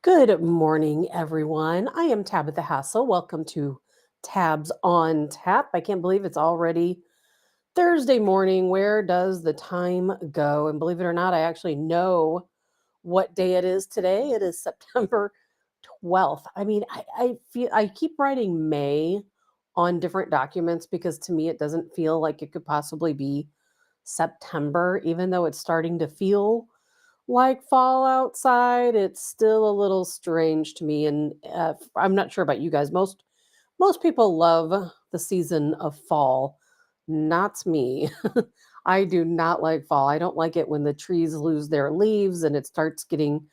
Good morning, everyone. I am Tabitha Hassell. Welcome to Tabs on Tap. I can't believe it's already Thursday morning. Where does the time go? And believe it or not, I actually know what day it is today. It is September 12th. I feel I keep writing May on different documents because to me it doesn't feel like it could possibly be September, even though it's starting to feel like fall outside. It's still a little strange to me, and I'm not sure about you guys. Most people love the season of fall. Not me. I do not like fall. I don't like it when the trees lose their leaves and it starts getting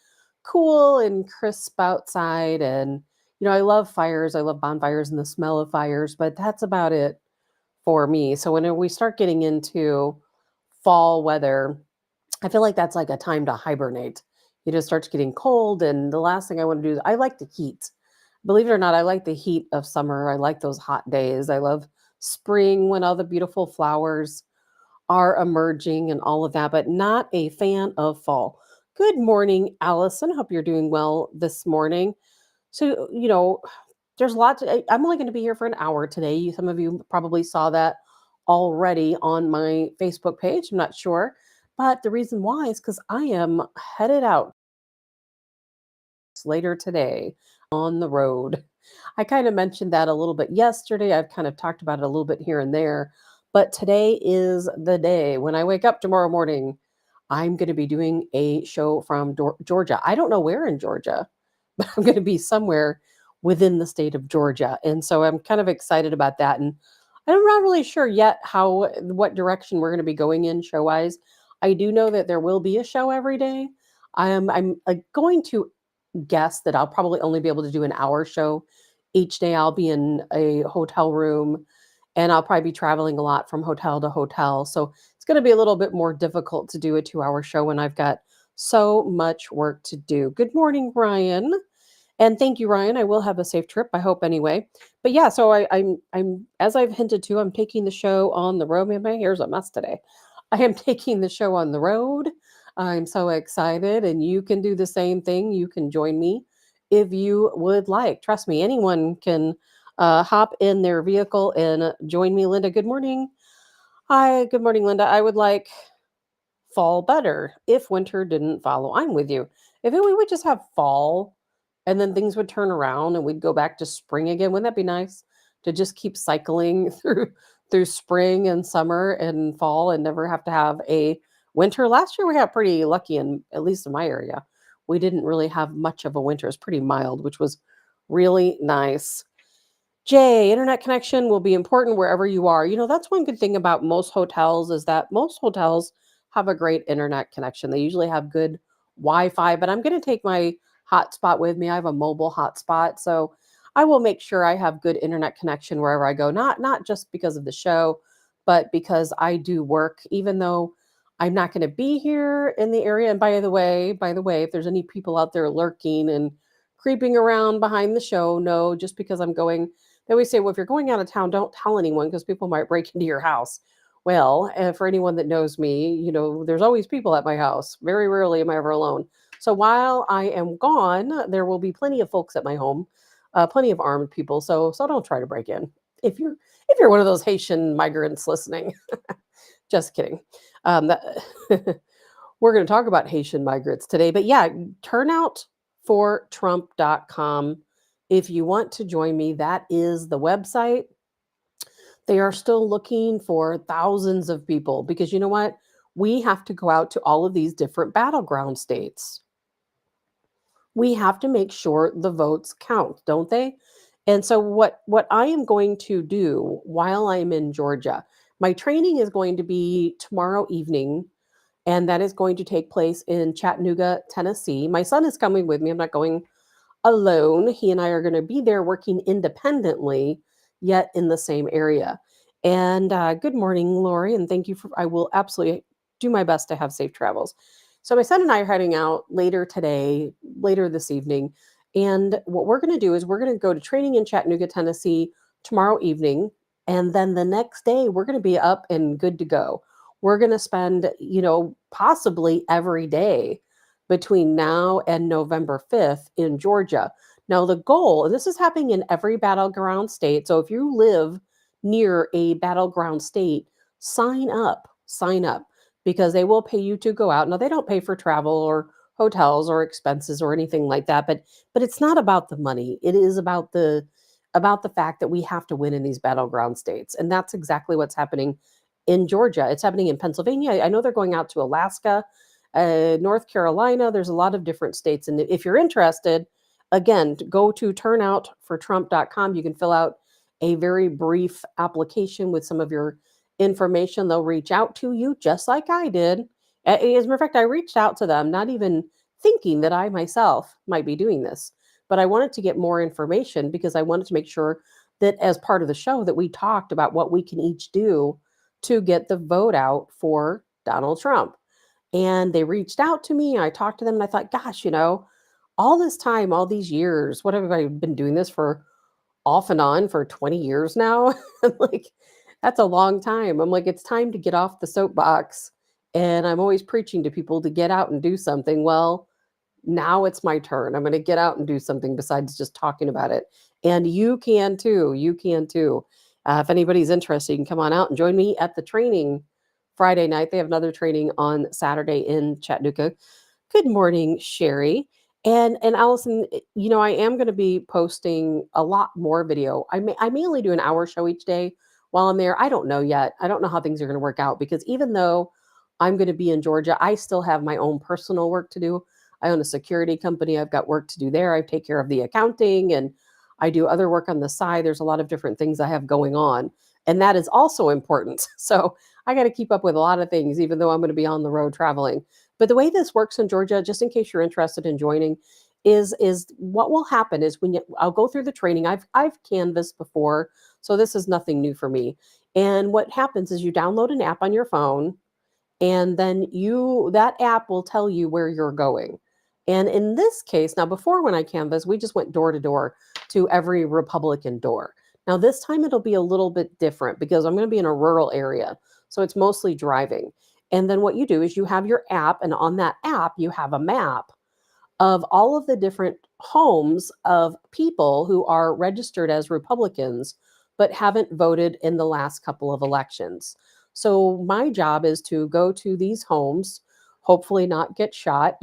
cool and crisp outside. And I love fires. I love bonfires and the smell of fires, but that's about it for me. So when we start getting into fall weather, I feel like that's like a time to hibernate. It just starts getting cold, and the last thing I want to do is I like the heat. Believe it or not, I like the heat of summer. I like those hot days. I love spring when all the beautiful flowers are emerging and all of that, but not a fan of fall. Good morning, Allison. Hope you're doing well this morning. So, there's lots. I'm only going to be here for an hour today. Some of you probably saw that already on my Facebook page. I'm not sure. But the reason why is because I am headed out later today on the road. I kind of mentioned that a little bit yesterday. I've kind of talked about it a little bit here and there. But today is the day. When I wake up tomorrow morning, I'm going to be doing a show from Georgia. I don't know where in Georgia, but I'm going to be somewhere within the state of Georgia. And so I'm kind of excited about that. And I'm not really sure yet what direction we're going to be going in show wise. I do know that there will be a show every day. I'm going to guess that I'll probably only be able to do an hour show each day. I'll be in a hotel room and I'll probably be traveling a lot from hotel to hotel. So it's going to be a little bit more difficult to do a 2 hour show when I've got so much work to do. Good morning, Ryan. And thank you, Ryan. I will have a safe trip, I hope anyway. But yeah, so I'm as I've hinted to, I'm taking the show on the road. Man, my hair's a mess today. I am taking the show on the road. I'm so excited, and you can do the same thing. You can join me if you would like. Trust me, anyone can hop in their vehicle and join me. Linda, good morning. Hi, good morning, Linda. I would like fall better if winter didn't follow. I'm with you. If we would just have fall and then things would turn around and we'd go back to spring again, wouldn't that be nice to just keep cycling through spring and summer and fall and never have to have a winter? Last year we got pretty lucky, in at least in my area. We didn't really have much of a winter. It was pretty mild, which was really nice. Jay, internet connection will be important wherever you are. That's one good thing about most hotels is that most hotels have a great internet connection. They usually have good Wi-Fi, but I'm going to take my hotspot with me. I have a mobile hotspot, so I will make sure I have good internet connection wherever I go. Not just because of the show, but because I do work, even though I'm not going to be here in the area. And by the way, if there's any people out there lurking and creeping around behind the show, no, just because I'm going, they always say, well, if you're going out of town, don't tell anyone because people might break into your house. Well, for anyone that knows me, there's always people at my house. Very rarely am I ever alone. So while I am gone, there will be plenty of folks at my home, plenty of armed people. So don't try to break in if you're one of those Haitian migrants listening. Just kidding. That we're going to talk about Haitian migrants today, but yeah, turnoutfortrump.com. If you want to join me, that is the website. They are still looking for thousands of people because you know what? We have to go out to all of these different battleground states. We have to make sure the votes count, don't they? And so what I am going to do while I'm in Georgia, my training is going to be tomorrow evening, and that is going to take place in Chattanooga, Tennessee. My son is coming with me. I'm not going alone. He and I are going to be there working independently, yet in the same area. And good morning, Lori, and thank you for. I will absolutely do my best to have safe travels. So my son and I are heading out later today, later this evening, and what we're going to do is we're going to go to training in Chattanooga, Tennessee tomorrow evening, and then the next day we're going to be up and good to go. We're going to spend, possibly every day between now and November 5th in Georgia. Now, the goal, and this is happening in every battleground state. So if you live near a battleground state, sign up because they will pay you to go out. Now, they don't pay for travel or hotels or expenses or anything like that, but it's not about the money. It is about the fact that we have to win in these battleground states. And that's exactly what's happening in Georgia. It's happening in Pennsylvania. I know they're going out to Alaska, North Carolina. There's a lot of different states. And if you're interested, again, go to turnoutfortrump.com. You can fill out a very brief application with some of your information. They'll reach out to you just like I did. As a matter of fact, I reached out to them, not even thinking that I myself might be doing this, but I wanted to get more information because I wanted to make sure that as part of the show that we talked about what we can each do to get the vote out for Donald Trump. And they reached out to me. I talked to them and I thought, gosh, all this time, all these years, what have I been doing this for off and on for 20 years now? I'm like, that's a long time. I'm like, it's time to get off the soapbox. And I'm always preaching to people to get out and do something. Well, now it's my turn. I'm going to get out and do something besides just talking about it. And you can too. You can too. If anybody's interested, you can come on out and join me at the training Friday night. They have another training on Saturday in Chattanooga. Good morning, Sherry. And Allison, I am going to be posting a lot more video. I mainly do an hour show each day while I'm there. I don't know yet. I don't know how things are going to work out because even though I'm going to be in Georgia, I still have my own personal work to do. I own a security company. I've got work to do there. I take care of the accounting and I do other work on the side. There's a lot of different things I have going on, and that is also important. So I got to keep up with a lot of things, even though I'm going to be on the road traveling. But the way this works in Georgia, just in case you're interested in joining, is what will happen is I'll go through the training. I've canvassed before, so this is nothing new for me. And what happens is you download an app on your phone, and then that app will tell you where you're going. And in this case, now before when I canvassed, we just went door to door to every Republican door. Now this time it'll be a little bit different because I'm going to be in a rural area, so it's mostly driving. And then what you do is you have your app, and on that app you have a map of all of the different homes of people who are registered as Republicans but haven't voted in the last couple of elections. So my job is to go to these homes, hopefully not get shot,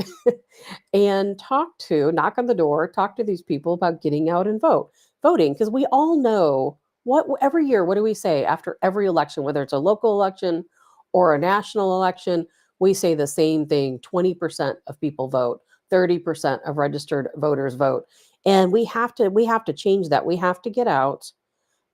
and knock on the door, talk to these people about getting out and voting. Because we all know every year, what do we say after every election, whether it's a local election or a national election, we say the same thing: 20% of people vote, 30% of registered voters vote. And we have to change that. We have to get out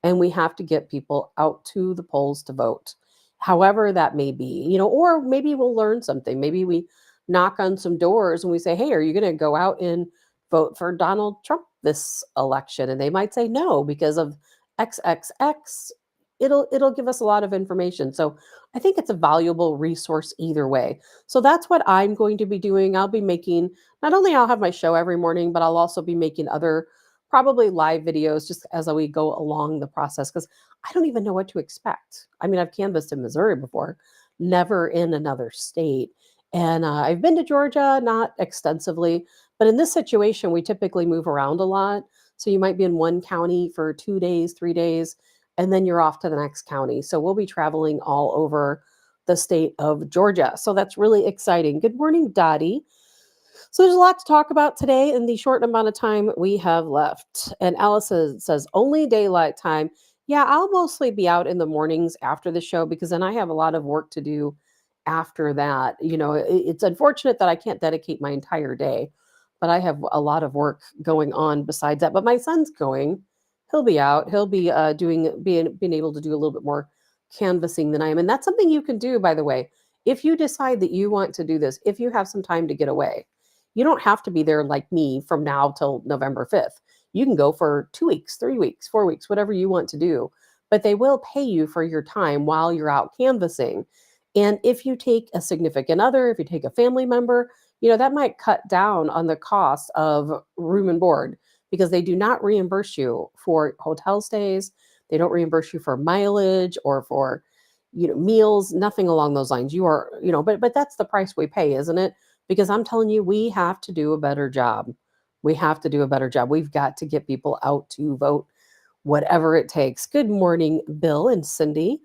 and we have to get people out to the polls to vote, however that may be, or maybe we'll learn something. Maybe we knock on some doors and we say, hey, are you going to go out and vote for Donald Trump this election? And they might say no because of XXX. It'll give us a lot of information. So I think it's a valuable resource either way. So that's what I'm going to be doing. I'll be making, not only I'll have my show every morning, but I'll also be making other probably live videos just as we go along the process, because I don't even know what to expect. I mean, I've canvassed in Missouri before, never in another state. And I've been to Georgia, not extensively, but in this situation, we typically move around a lot. So you might be in one county for 2 days, 3 days, and then you're off to the next county. So we'll be traveling all over the state of Georgia. So that's really exciting. Good morning, Dottie. So there's a lot to talk about today in the short amount of time we have left. And Alice says only daylight time. Yeah, I'll mostly be out in the mornings after the show because then I have a lot of work to do after that. It's unfortunate that I can't dedicate my entire day, but I have a lot of work going on besides that. But my son's going. He'll be out. He'll be being able to do a little bit more canvassing than I am. And that's something you can do, by the way. If you decide that you want to do this, if you have some time to get away, you don't have to be there like me from now till November 5th. You can go for 2 weeks, 3 weeks, 4 weeks, whatever you want to do. But they will pay you for your time while you're out canvassing. And if you take a significant other, if you take a family member, that might cut down on the cost of room and board because they do not reimburse you for hotel stays. They don't reimburse you for mileage or for meals, nothing along those lines. You are, but that's the price we pay, isn't it? because I'm telling you, we have to do a better job. We have to do a better job. We've got to get people out to vote, whatever it takes. Good morning, Bill and Cindy.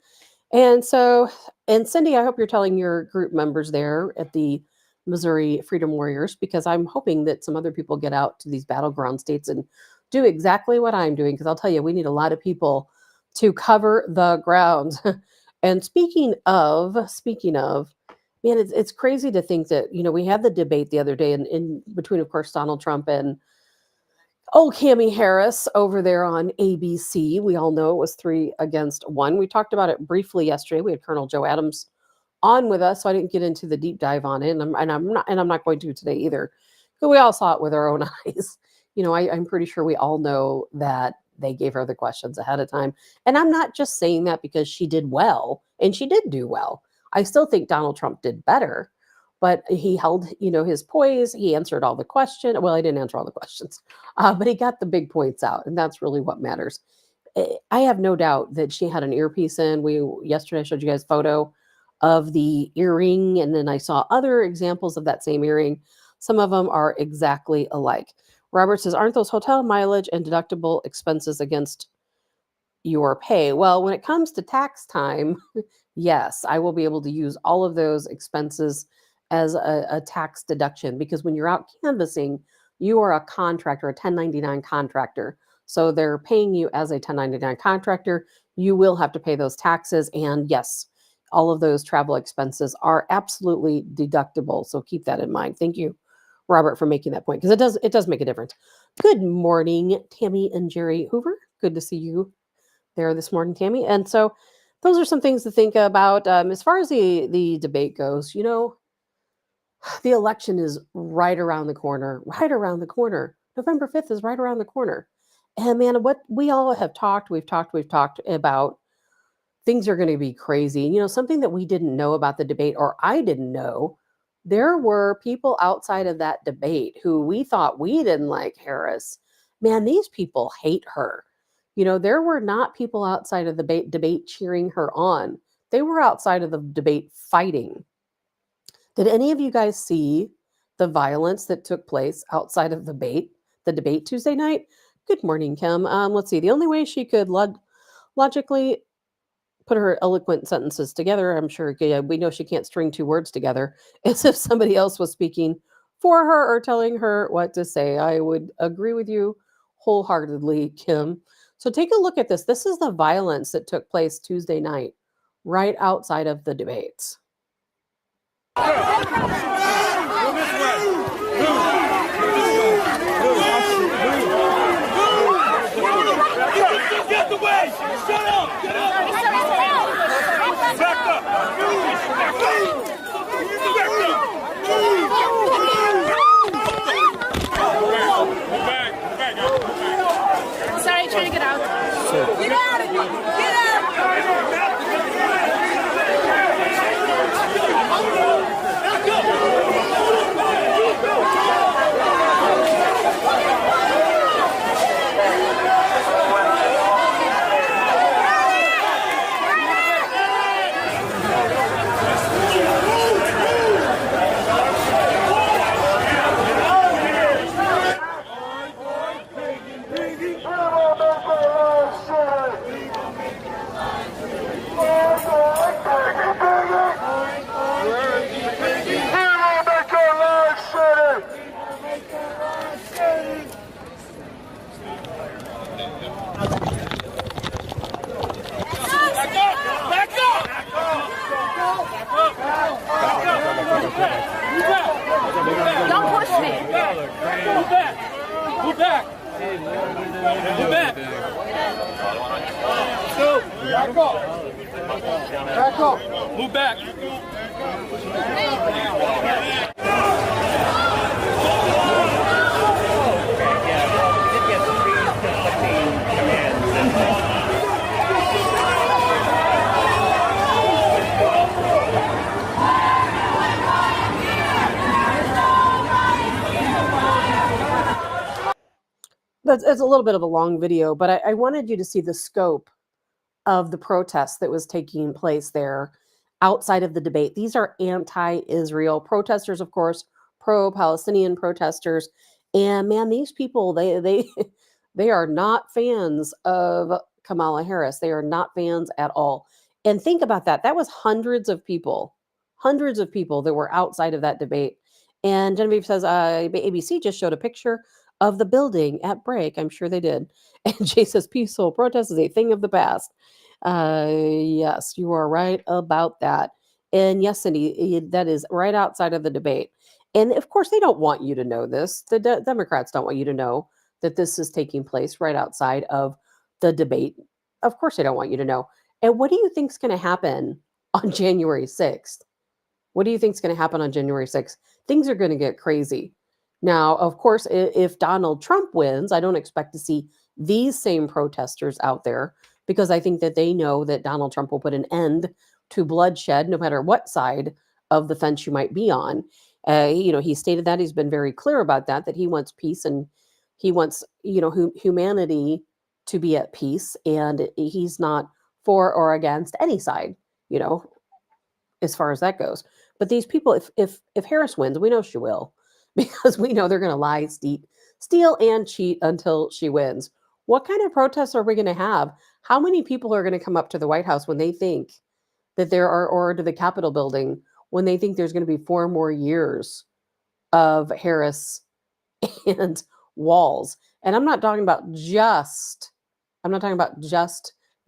And so, and Cindy, I hope you're telling your group members there at the Missouri Freedom Warriors, because I'm hoping that some other people get out to these battleground states and do exactly what I'm doing. Because I'll tell you, we need a lot of people to cover the ground. And speaking of, man, it's crazy to think that, we had the debate the other day in between, of course, Donald Trump and Cammie Harris over there on ABC. We all know it was 3-1. We talked about it briefly yesterday. We had Colonel Joe Adams on with us, so I didn't get into the deep dive on it, and I'm not going to today either. But we all saw it with our own eyes. I'm pretty sure we all know that they gave her the questions ahead of time, and I'm not just saying that because she did well, and she did do well. I still think Donald Trump did better, but he held, his poise. He answered all the questions. Well, he didn't answer all the questions, but he got the big points out, and that's really what matters. I have no doubt that she had an earpiece in. Yesterday I showed you guys a photo of the earring, and then I saw other examples of that same earring. Some of them are exactly alike. Robert says, aren't those hotel mileage and deductible expenses against your pay? Well, when it comes to tax time, yes, I will be able to use all of those expenses as a tax deduction, because when you're out canvassing, you are a contractor, a 1099 contractor. So they're paying you as a 1099 contractor. You will have to pay those taxes. And yes, all of those travel expenses are absolutely deductible. So keep that in mind. Thank you, Robert, for making that point, because it does make a difference. Good morning, Tammy and Jerry Hoover. Good to see you there this morning, Tammy. And so those are some things to think about. As far as the debate goes, the election is right around the corner, right around the corner. November 5th is right around the corner. And man, what we all have we've talked about, things are going to be crazy. Something that we didn't know about the debate, or I didn't know, there were people outside of that debate who we thought we didn't like Harris. Man, these people hate her. There were not people outside of the debate cheering her on. They were outside of the debate fighting. Did any of you guys see the violence that took place outside of the debate Tuesday night? Good morning, Kim. Let's see. The only way she could logically put her eloquent sentences together, I'm sure, we know she can't string two words together, is if somebody else was speaking for her or telling her what to say. I would agree with you wholeheartedly, Kim. So take a look at this. This is the violence that took place Tuesday night, right outside of the debates. Get the way! Shut up! Get up! Back up! Sorry, trying to get out. Get out of here! Get out! Don't push me. Move back. Move back. Move back. Go. Back up. Back up. Move back. It's a little bit of a long video, but I wanted you to see the scope of the protest that was taking place there outside of the debate. These are anti-Israel protesters, of course, pro-Palestinian protesters. And man, these people, they they are not fans of Kamala Harris. They are not fans at all. And think about that. That was hundreds of people that were outside of that debate. And Genevieve says, ABC just showed a picture of the building at break. I'm sure they did. And Jay says, peaceful protest is a thing of the past. Yes, you are right about that. And yes, Cindy, that is right outside of the debate. And of course, they don't want you to know this. The Democrats don't want you to know that this is taking place right outside of the debate. Of course, they don't want you to know. And what do you think is going to happen on January 6th? What do you think is going to happen on January 6th? Things are going to get crazy. Now, of course, if Donald Trump wins, I don't expect to see these same protesters out there because I think that they know that Donald Trump will put an end to bloodshed no matter what side of the fence you might be on. He stated that he's been very clear about that he wants peace and he wants, humanity to be at peace. And he's not for or against any side, you know, as far as that goes. But these people, if Harris wins, we know she will, because we know they're going to lie, steal, and cheat until she wins. What kind of protests are we going to have? How many people are going to come up to the White House when they think that there are, or to the Capitol building when they think there's going to be 4 more years of Harris and Walls? And I'm not talking about just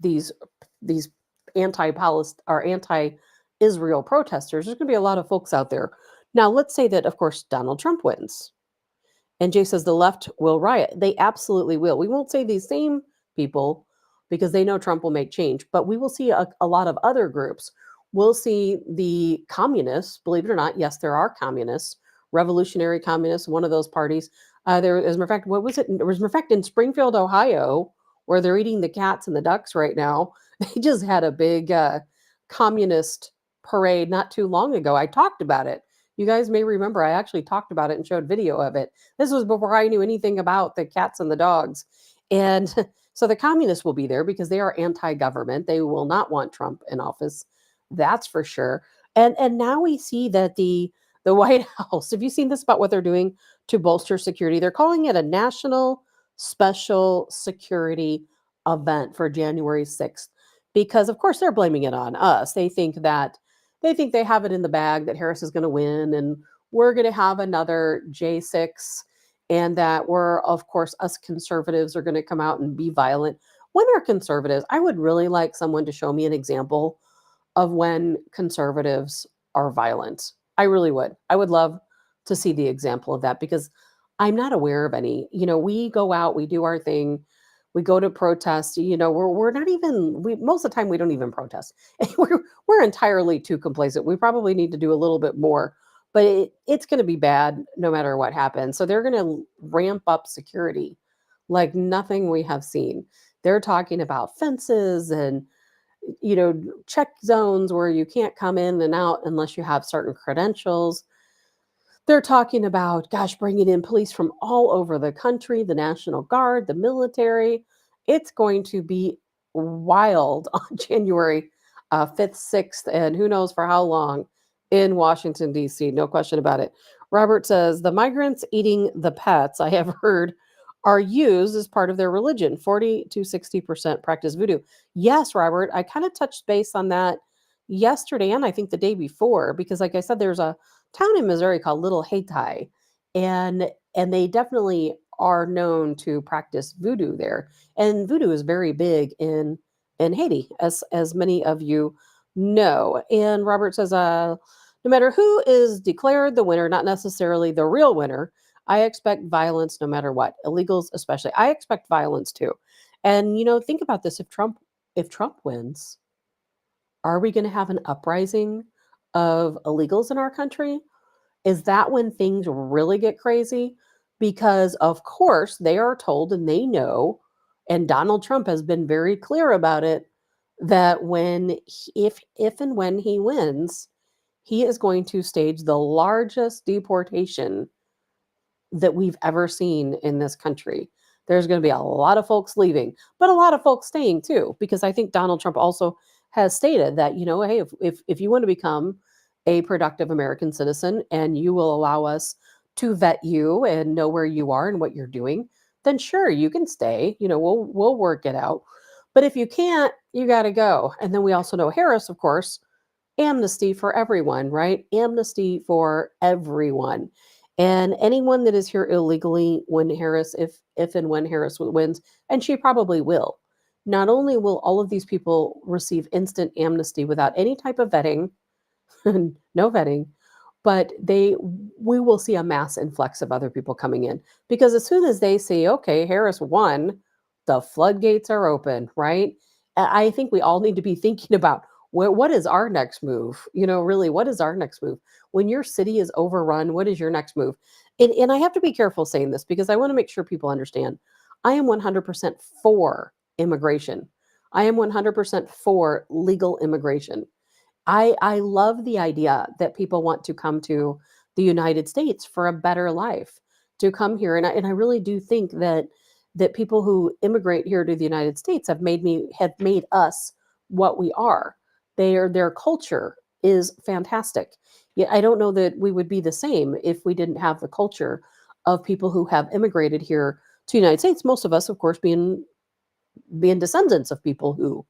these anti-Palestine or anti-Israel protesters. There's going to be a lot of folks out there. Now, let's say that, of course, Donald Trump wins. And Jay says the left will riot. They absolutely will. We won't say these same people because they know Trump will make change, but we will see a lot of other groups. We'll see the communists, believe it or not. Yes, there are communists, revolutionary communists, one of those parties. There, as a matter of fact, what was it? As a matter of fact, in Springfield, Ohio, where they're eating the cats and the ducks right now, they just had a big communist parade not too long ago. I talked about it. You guys may remember I actually talked about it and showed video of it. This was before I knew anything about the cats and the dogs. And so the communists will be there because they are anti-government. They will not want Trump in office. That's for sure. And now we see that the White House, have you seen this about what they're doing to bolster security? They're calling it a national special security event for January 6th because of course they're blaming it on us. They think they have it in the bag that Harris is going to win and we're going to have another J6 and that we're, of course, us conservatives are going to come out and be violent. When are conservatives? I would really like someone to show me an example of when conservatives are violent. I really would. I would love to see the example of that because I'm not aware of any. We go out, we do our thing, we go to protest. We're not even. We most of the time we don't even protest. We're entirely too complacent. We probably need to do a little bit more, but it's going to be bad no matter what happens. So they're going to ramp up security like nothing we have seen. They're talking about fences and check zones where you can't come in and out unless you have certain credentials. They're talking about, gosh, bringing in police from all over the country, the National Guard, the military. It's going to be wild on January 5th, 6th, and who knows for how long in Washington, D.C. No question about it. Robert says, the migrants eating the pets, I have heard, are used as part of their religion. 40 to 60% practice voodoo. Yes, Robert, I kind of touched base on that yesterday and I think the day before, because like I said, there's a town in Missouri called Little Hayti, and they definitely are known to practice voodoo there. And voodoo is very big in Haiti, as many of you know. And Robert says, no matter who is declared the winner, not necessarily the real winner, I expect violence no matter what. Illegals especially. I expect violence too. And think about this: if Trump wins, are we going to have an uprising of illegals in our country? Is that when things really get crazy? Because, of course, they are told and they know, and Donald Trump has been very clear about it, that if and when he wins, he is going to stage the largest deportation that we've ever seen in this country. There's going to be a lot of folks leaving, but a lot of folks staying too, because I think Donald Trump also has stated that, hey, if you want to become a productive American citizen and you will allow us to vet you and know where you are and what you're doing, then sure, you can stay. We'll work it out. But if you can't, you got to go. And then we also know Harris, of course, amnesty for everyone, right? Amnesty for everyone. And anyone that is here illegally when Harris, if and when Harris wins, and she probably will, not only will all of these people receive instant amnesty without any type of vetting, no vetting, but we will see a mass influx of other people coming in because as soon as they see, okay, Harris won, the floodgates are open, right? I think we all need to be thinking about what is our next move? Really, what is our next move? When your city is overrun, what is your next move? And I have to be careful saying this because I want to make sure people understand. I am 100% for immigration. I am 100% for legal immigration. I love the idea that people want to come to the United States for a better life, to come here, and I really do think that people who immigrate here to the United States have made us what we are. Their culture is fantastic. Yeah, I don't know that we would be the same if we didn't have the culture of people who have immigrated here to the United States. Most of us, of course, being descendants of people who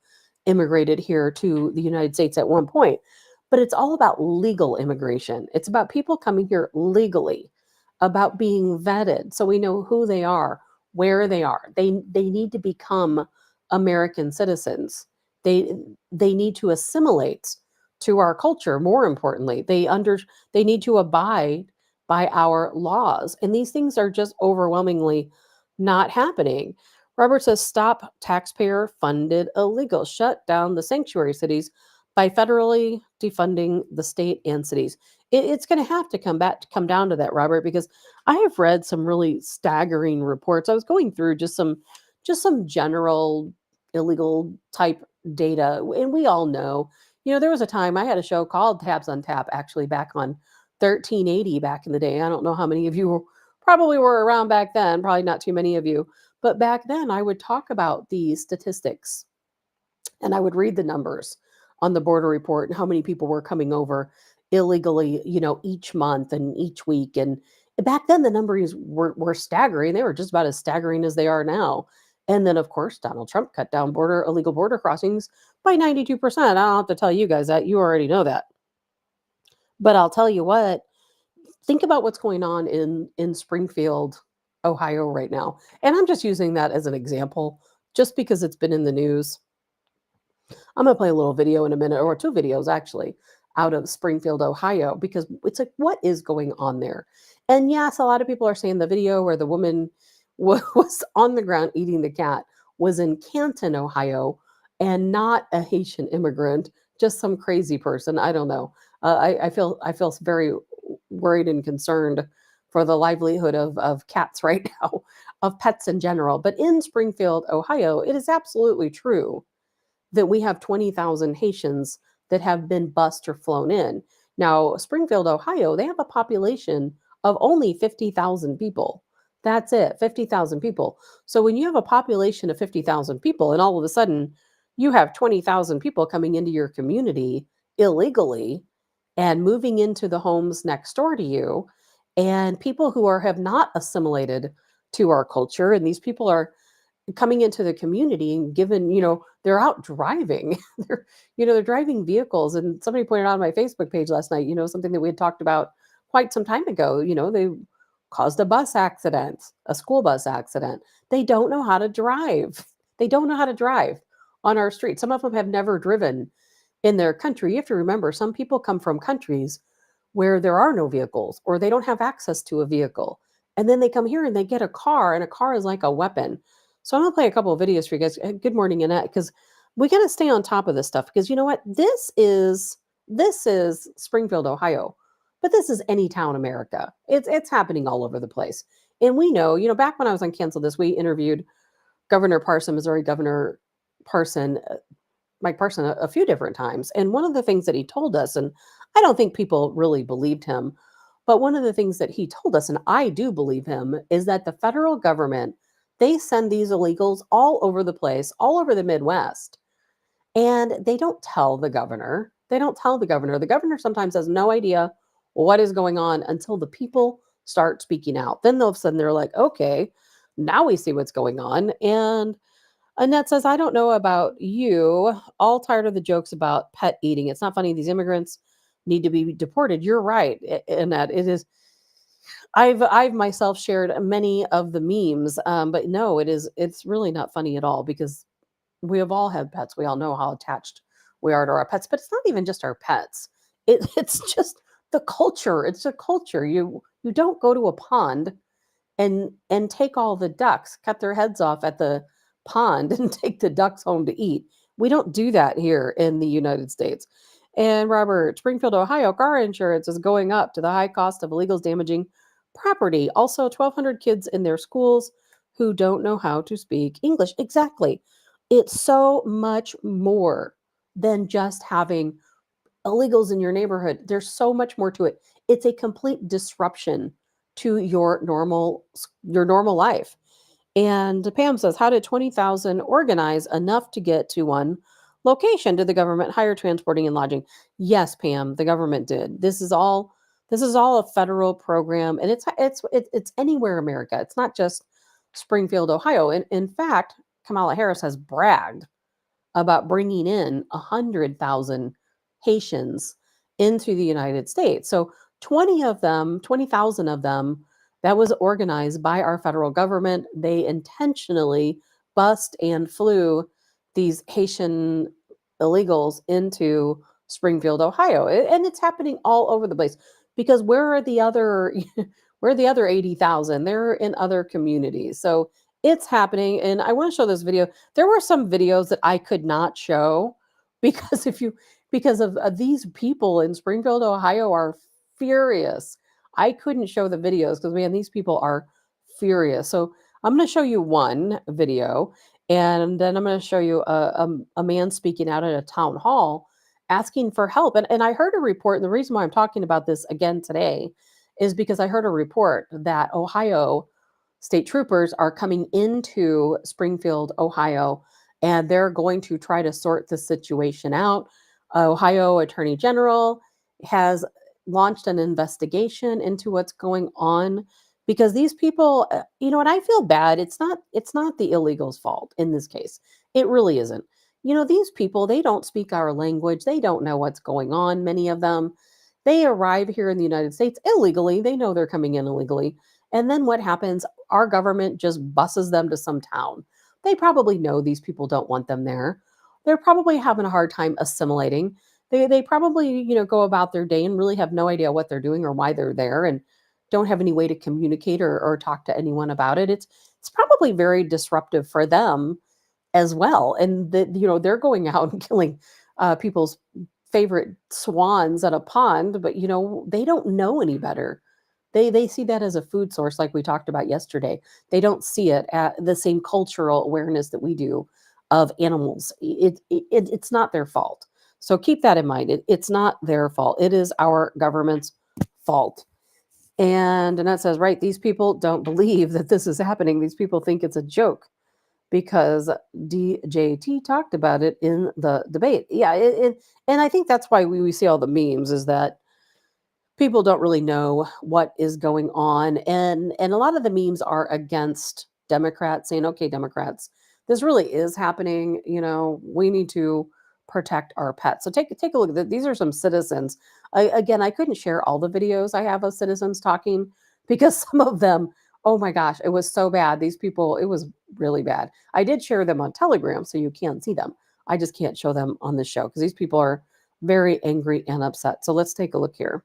immigrated here to the United States at one point. But it's all about legal immigration. It's about people coming here legally, about being vetted so we know who they are, where they are. They need to become American citizens. They they need to assimilate to our culture. More importantly, they need to abide by our laws. And these things are just overwhelmingly not happening. Robert says, stop taxpayer funded illegal, shut down the sanctuary cities by federally defunding the state and cities. It's going to have to come down to that, Robert, because I have read some really staggering reports. I was going through just some general illegal type data, and we all know, there was a time I had a show called Tabs on Tap, actually back on 1380 back in the day. I don't know how many of you probably were around back then, probably not too many of you, but back then I would talk about these statistics and I would read the numbers on the border report and how many people were coming over illegally, each month and each week. And back then the numbers were staggering. They were just about as staggering as they are now. And then of course Donald Trump cut down illegal border crossings by 92%. I don't have to tell you guys that. You already know that. But I'll tell you what, think about what's going on in Springfield, Ohio right now. And I'm just using that as an example just because it's been in the news. I'm going to play a little video in a minute, or two videos actually, out of Springfield, Ohio, because it's like, what is going on there? And yes, a lot of people are saying the video where the woman was on the ground eating the cat was in Canton, Ohio, and not a Haitian immigrant, just some crazy person. I don't know. I feel very worried and concerned for the livelihood of cats right now, of pets in general. But in Springfield, Ohio, it is absolutely true that we have 20,000 Haitians that have been bused or flown in. Now, Springfield, Ohio, they have a population of only 50,000 people. That's it, 50,000 people. So when you have a population of 50,000 people and all of a sudden you have 20,000 people coming into your community illegally and moving into the homes next door to you, and people who have not assimilated to our culture, and these people are coming into the community and given, they're out driving. They're driving vehicles. And somebody pointed out on my Facebook page last night, something that we had talked about quite some time ago. They caused a bus accident, a school bus accident. They don't know how to drive. They don't know how to drive on our streets. Some of them have never driven in their country. You have to remember, some people come from countries where there are no vehicles or they don't have access to a vehicle. And then they come here and they get a car, and a car is like a weapon. So I'm going to play a couple of videos for you guys. Good morning, Annette, because we got to stay on top of this stuff, because you know what? This is Springfield, Ohio, but this is any town America. It's happening all over the place. And we know, back when I was on Cancel This, we interviewed Governor Parson, Missouri Governor Parson, Mike Parson, a few different times. And one of the things that he told us, and I don't think people really believed him, but one of the things that he told us, and I do believe him, is that the federal government, they send these illegals all over the place, all over the Midwest, and they don't tell the governor. They don't tell the governor. The governor sometimes has no idea what is going on until the people start speaking out. Then all of a sudden they're like, okay, now we see what's going on. And Annette says, I don't know about you, all tired of the jokes about pet eating. It's not funny. These immigrants need to be deported. You're right, Annette. It is. I've myself shared many of the memes, but no, it's really not funny at all because we have all had pets. We all know how attached we are to our pets, but it's not even just our pets. It's just the culture. It's a culture. You don't go to a pond and take all the ducks, cut their heads off at the pond and take the ducks home to eat. We don't do that here in the United States. And Robert, Springfield, Ohio, car insurance is going up to the high cost of illegals damaging property. Also, 1,200 kids in their schools who don't know how to speak English. Exactly. It's so much more than just having illegals in your neighborhood. There's so much more to it. It's a complete disruption to your normal life. And Pam says, how did 20,000 organize enough to get to one location? Did the government hire transporting and lodging? Yes, Pam, the government did. This is all a federal program, and it's anywhere in America. It's not just Springfield, Ohio. And in fact, Kamala Harris has bragged about bringing in 100,000 Haitians into the United States. So 20,000 of them, that was organized by our federal government. They intentionally bussed and flew these Haitian illegals into Springfield, Ohio. And it's happening all over the place because where are the other 80,000? They're in other communities. So it's happening. And I want to show this video. There were some videos that I could not show because because of these people in Springfield, Ohio are furious. I couldn't show the videos because, man, these people are furious. So I'm going to show you one video, and then I'm going to show you a man speaking out at a town hall asking for help. And I heard a report, and the reason why I'm talking about this again today is because I heard a report that Ohio state troopers are coming into Springfield, Ohio, and they're going to try to sort the situation out. Ohio Attorney General has launched an investigation into what's going on because these people, and I feel bad. It's not the illegals' fault in this case. It really isn't. These people, they don't speak our language. They don't know what's going on. Many of them, they arrive here in the United States illegally. They know they're coming in illegally. And then what happens? Our government just buses them to some town. They probably know these people don't want them there. They're probably having a hard time assimilating. They probably, go about their day and really have no idea what they're doing or why they're there and don't have any way to communicate or talk to anyone about it. It's probably very disruptive for them as well. And they're going out and killing people's favorite swans at a pond, but they don't know any better. They see that as a food source, like we talked about yesterday. They don't see it at the same cultural awareness that we do of animals. It's not their fault. So keep that in mind. It's not their fault. It is our government's fault. And Annette says, right, these people don't believe that this is happening. These people think it's a joke because DJT talked about it in the debate. Yeah, and I think that's why we see all the memes is that people don't really know what is going on. And a lot of the memes are against Democrats, saying, okay, Democrats, this really is happening. We need to protect our pets. So take a look at that. These are some citizens. Again, I couldn't share all the videos I have of citizens talking because some of them, oh my gosh, it was so bad. These people, it was really bad. I did share them on Telegram so you can see them. I just can't show them on the show because these people are very angry and upset. So let's take a look here.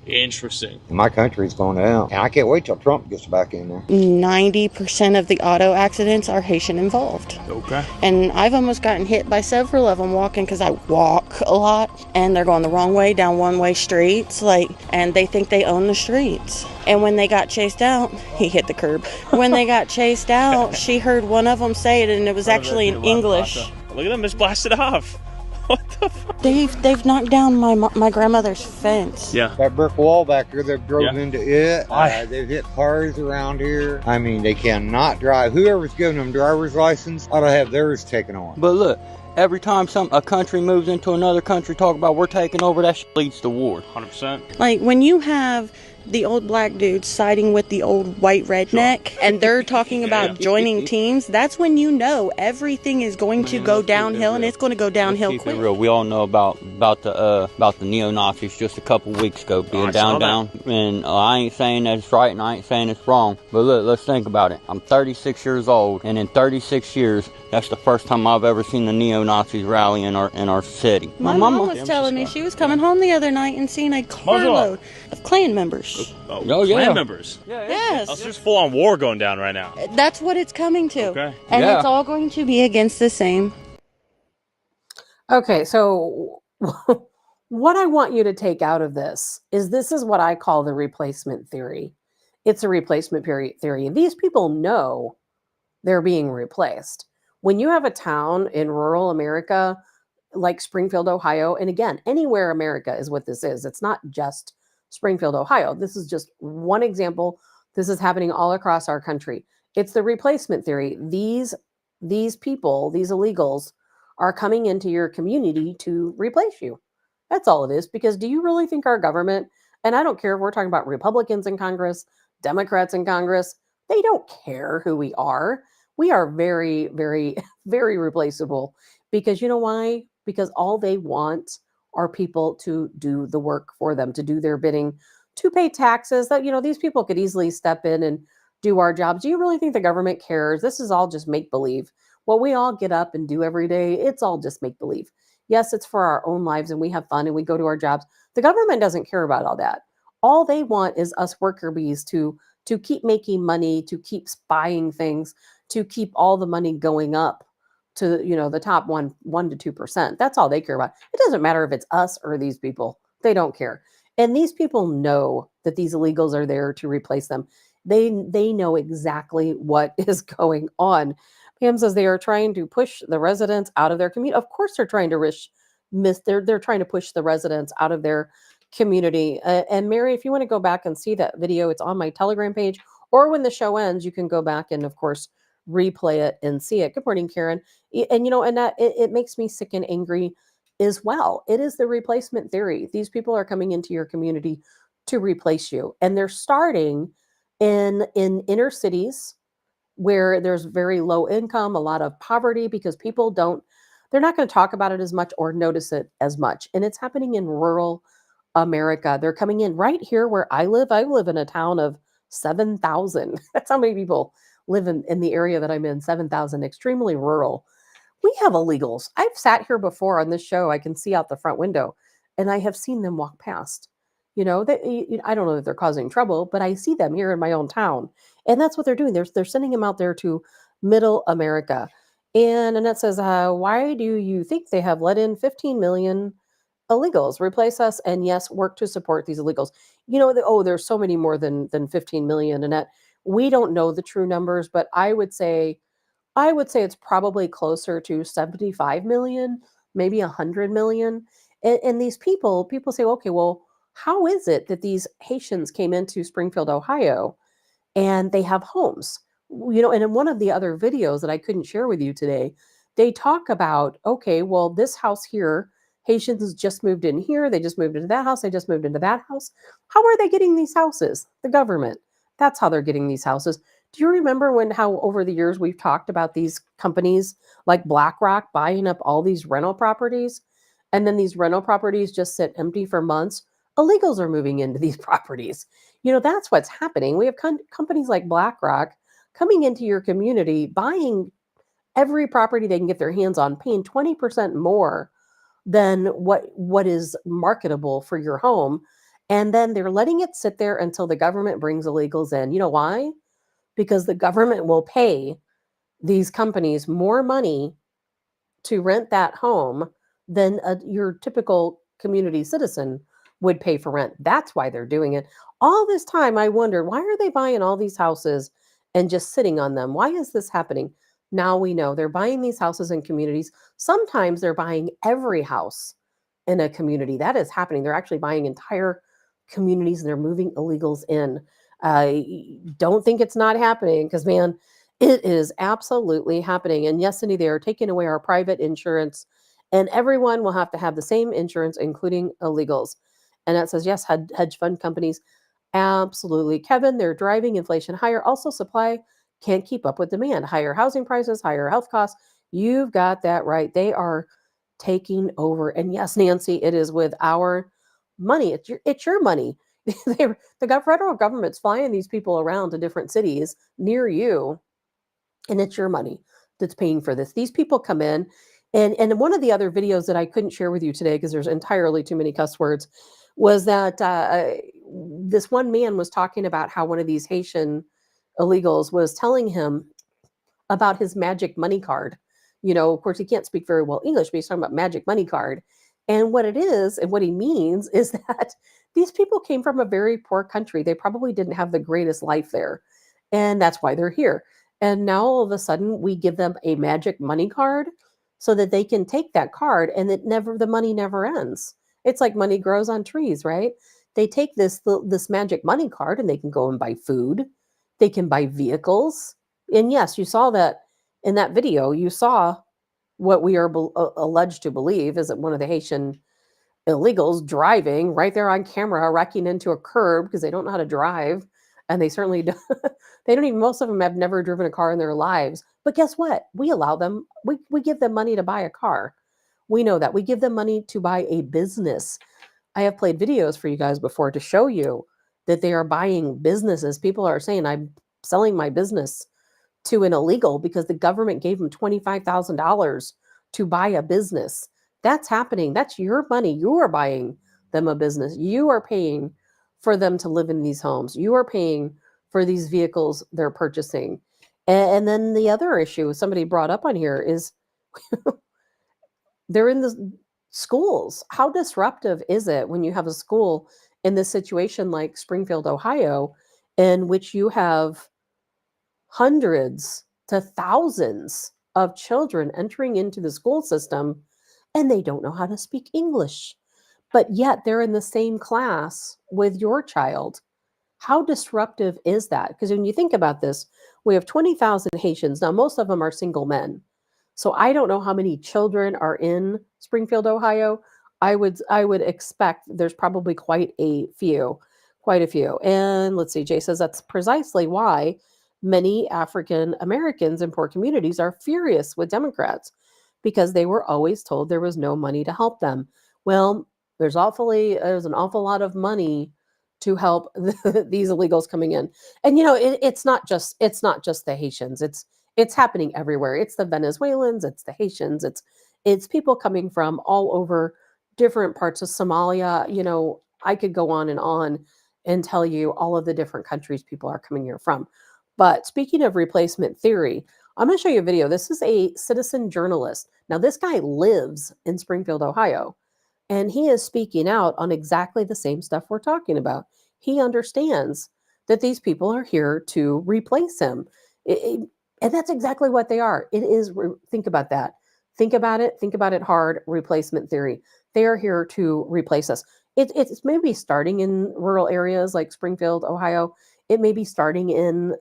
Interesting. My country's going down, and I can't wait till Trump gets back in there. 90% of the auto accidents are Haitian involved. Okay. And I've almost gotten hit by several of them walking because I walk a lot, and they're going the wrong way down one-way streets, and they think they own the streets. And when they got chased out, he hit the curb. When they got chased out, she heard one of them say it, and it was actually in English. Look at them, just blasted off. What the fuck? They've knocked down my grandmother's fence. Yeah. That brick wall back here, they've drove into it. Why? They've hit cars around here. I mean, they cannot drive. Whoever's giving them driver's license ought to have theirs taken on. But look, Every time a country moves into another country, talk about we're taking over, that shit leads to war. 100%. Like when you have the old black dude siding with the old white redneck, and they're talking about joining teams, that's when you know everything is going to go downhill, and it's going to go downhill Keep it quick. real. We all know about the neo-Nazis just a couple weeks ago being down. And I ain't saying that it's right and I ain't saying it's wrong. But look, let's think about it. I'm 36 years old, and in 36 years, that's the first time I've ever seen the neo-Nazis rally in our city. My mom was telling me she was coming home the other night and seeing a carload of Klan members. Oh, yeah. Klan members. Yes. There's full-on war going down right now. That's what it's coming to. Okay. And Yeah. it's all going to be against the same. Okay, so what I want you to take out of this is what I call the replacement theory. It's a replacement theory. These people know they're being replaced. When you have a town in rural America like Springfield, Ohio, and again, anywhere America is what this is. It's not just Springfield, Ohio. This is just one example. This is happening all across our country. It's the replacement theory. These people, these illegals, are coming into your community to replace you. That's all it is. Because do you really think our government, and I don't care if we're talking about Republicans in Congress, Democrats in Congress, they don't care who we are. We are very, very, very replaceable. Because you know why? Because all they want are people to do the work for them, to do their bidding, to pay taxes. That, these people could easily step in and do our jobs. Do you really think the government cares? This is all just make believe. What we all get up and do every day, it's all just make believe. Yes, it's for our own lives and we have fun and we go to our jobs. The government doesn't care about all that. All they want is us worker bees to keep making money, to keep buying things, to keep all the money going up to the top 1 to 2%. That's all they care about. It doesn't matter if it's us or these people. They don't care. And these people know that these illegals are there to replace them. They know exactly what is going on. Pam says they are trying to push the residents out of their community. Of course, they're trying to they're trying to push the residents out of their community. And Mary, if you want to go back and see that video, it's on my Telegram page. Or when the show ends, you can go back and, of course, replay it and see it. Good morning, Karen. And and that it makes me sick and angry as well. It is the replacement theory. These people are coming into your community to replace you, and they're starting in inner cities where there's very low income, a lot of poverty, because they're not going to talk about it as much or notice it as much. And it's happening in rural America. They're coming in right here where I live. I live in a town of 7,000. That's how many people live in the area that I'm in, 7,000, extremely rural. We have illegals. I've sat here before on this show. I can see out the front window and I have seen them walk past. I don't know that they're causing trouble, but I see them here in my own town. And that's what they're doing. They're sending them out there to middle America. And Annette says, why do you think they have let in 15 million illegals? Replace us and yes, work to support these illegals. There's so many more than 15 million, Annette. We don't know the true numbers, but I would say it's probably closer to 75 million, maybe 100 million. And these people say, okay, well, how is it that these Haitians came into Springfield, Ohio, and they have homes? And in one of the other videos that I couldn't share with you today, they talk about, okay, well, this house here, Haitians just moved in here. They just moved into that house. They just moved into that house. How are they getting these houses? The government. That's how they're getting these houses. Do you remember how over the years we've talked about these companies like BlackRock buying up all these rental properties? And then these rental properties just sit empty for months. Illegals are moving into these properties. That's what's happening. We have companies like BlackRock coming into your community, buying every property they can get their hands on, paying 20% more than what is marketable for your home. And then they're letting it sit there until the government brings illegals in. You know why? Because the government will pay these companies more money to rent that home than your typical community citizen would pay for rent. That's why they're doing it. All this time, I wondered, why are they buying all these houses and just sitting on them? Why is this happening? Now we know they're buying these houses in communities. Sometimes they're buying every house in a community. That is happening. They're actually buying entire communities and they're moving illegals in. Don't think it's not happening because, man, It is absolutely happening. And yes, indeed, they are taking away our private insurance, and everyone will have to have the same insurance, including illegals. And that says, yes, hedge fund companies. Absolutely. Kevin, they're driving inflation higher. Also, supply can't keep up with demand. Higher housing prices, higher health costs. You've got that right. They are taking over. And yes, Nancy, it is with our money. It's your money. The federal government's flying these people around to different cities near you, and it's your money that's paying for this. These people come in, and one of the other videos that I couldn't share with you today because there's entirely too many cuss words was that this one man was talking about how one of these Haitian illegals was telling him about his magic money card. Of course, he can't speak very well English, but he's talking about magic money card. And what it is, and what he means, is that these people came from a very poor country. They probably didn't have the greatest life there. And that's why they're here. And now all of a sudden, we give them a magic money card so that they can take that card, and the money never ends. It's like money grows on trees, right? They take this magic money card and they can go and buy food. They can buy vehicles. And yes, you saw that in that video. You saw what we are alleged to believe is that one of the Haitian illegals driving right there on camera, wrecking into a curb because they don't know how to drive. And they certainly don't, they don't even, most of them have never driven a car in their lives. But guess what? We allow them, we give them money to buy a car. We know that. We give them money to buy a business. I have played videos for you guys before to show you that they are buying businesses. People are saying, I'm selling my business to an illegal because the government gave them $25,000 to buy a business. That's happening. That's your money. You are buying them a business. You are paying for them to live in these homes. You are paying for these vehicles they're purchasing. And then the other issue somebody brought up on here is they're in the schools. How disruptive is it when you have a school in this situation like Springfield, Ohio, in which you have hundreds to thousands of children entering into the school system and they don't know how to speak English, but yet they're in the same class with your child? How disruptive is that? Because when you think about this, we have 20,000 Haitians. Now, most of them are single men. So I don't know how many children are in Springfield, Ohio. I would expect there's probably quite a few. And let's see, Jay says that's precisely why many African Americans in poor communities are furious with Democrats because they were always told there was no money to help them. Well, there's an awful lot of money to help these illegals coming in. And it's not just the Haitians. It's happening everywhere. It's the Venezuelans, it's the Haitians, it's people coming from all over different parts of Somalia. I could go on and tell you all of the different countries people are coming here from. But speaking of replacement theory, I'm going to show you a video. This is a citizen journalist. Now, this guy lives in Springfield, Ohio, and he is speaking out on exactly the same stuff we're talking about. He understands that these people are here to replace him. And that's exactly what they are. It is, think about that. Think about it hard, replacement theory. They are here to replace us. It's maybe starting in rural areas like Springfield, Ohio. It may be starting in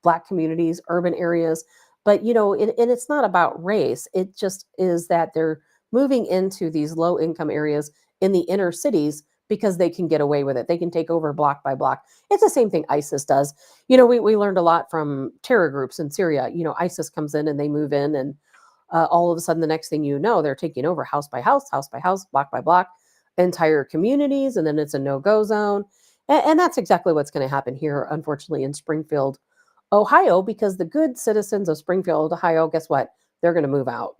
Black communities, urban areas. But, and it's not about race. It just is that they're moving into these low income areas in the inner cities because they can get away with it. They can take over block by block. It's the same thing ISIS does. We learned a lot from terror groups in Syria. ISIS comes in and they move in, and all of a sudden, the next thing you know, they're taking over house by house, block by block, entire communities, and then it's a no-go zone. And that's exactly what's going to happen here, unfortunately, in Springfield, Ohio, because the good citizens of Springfield, Ohio, guess what? They're going to move out.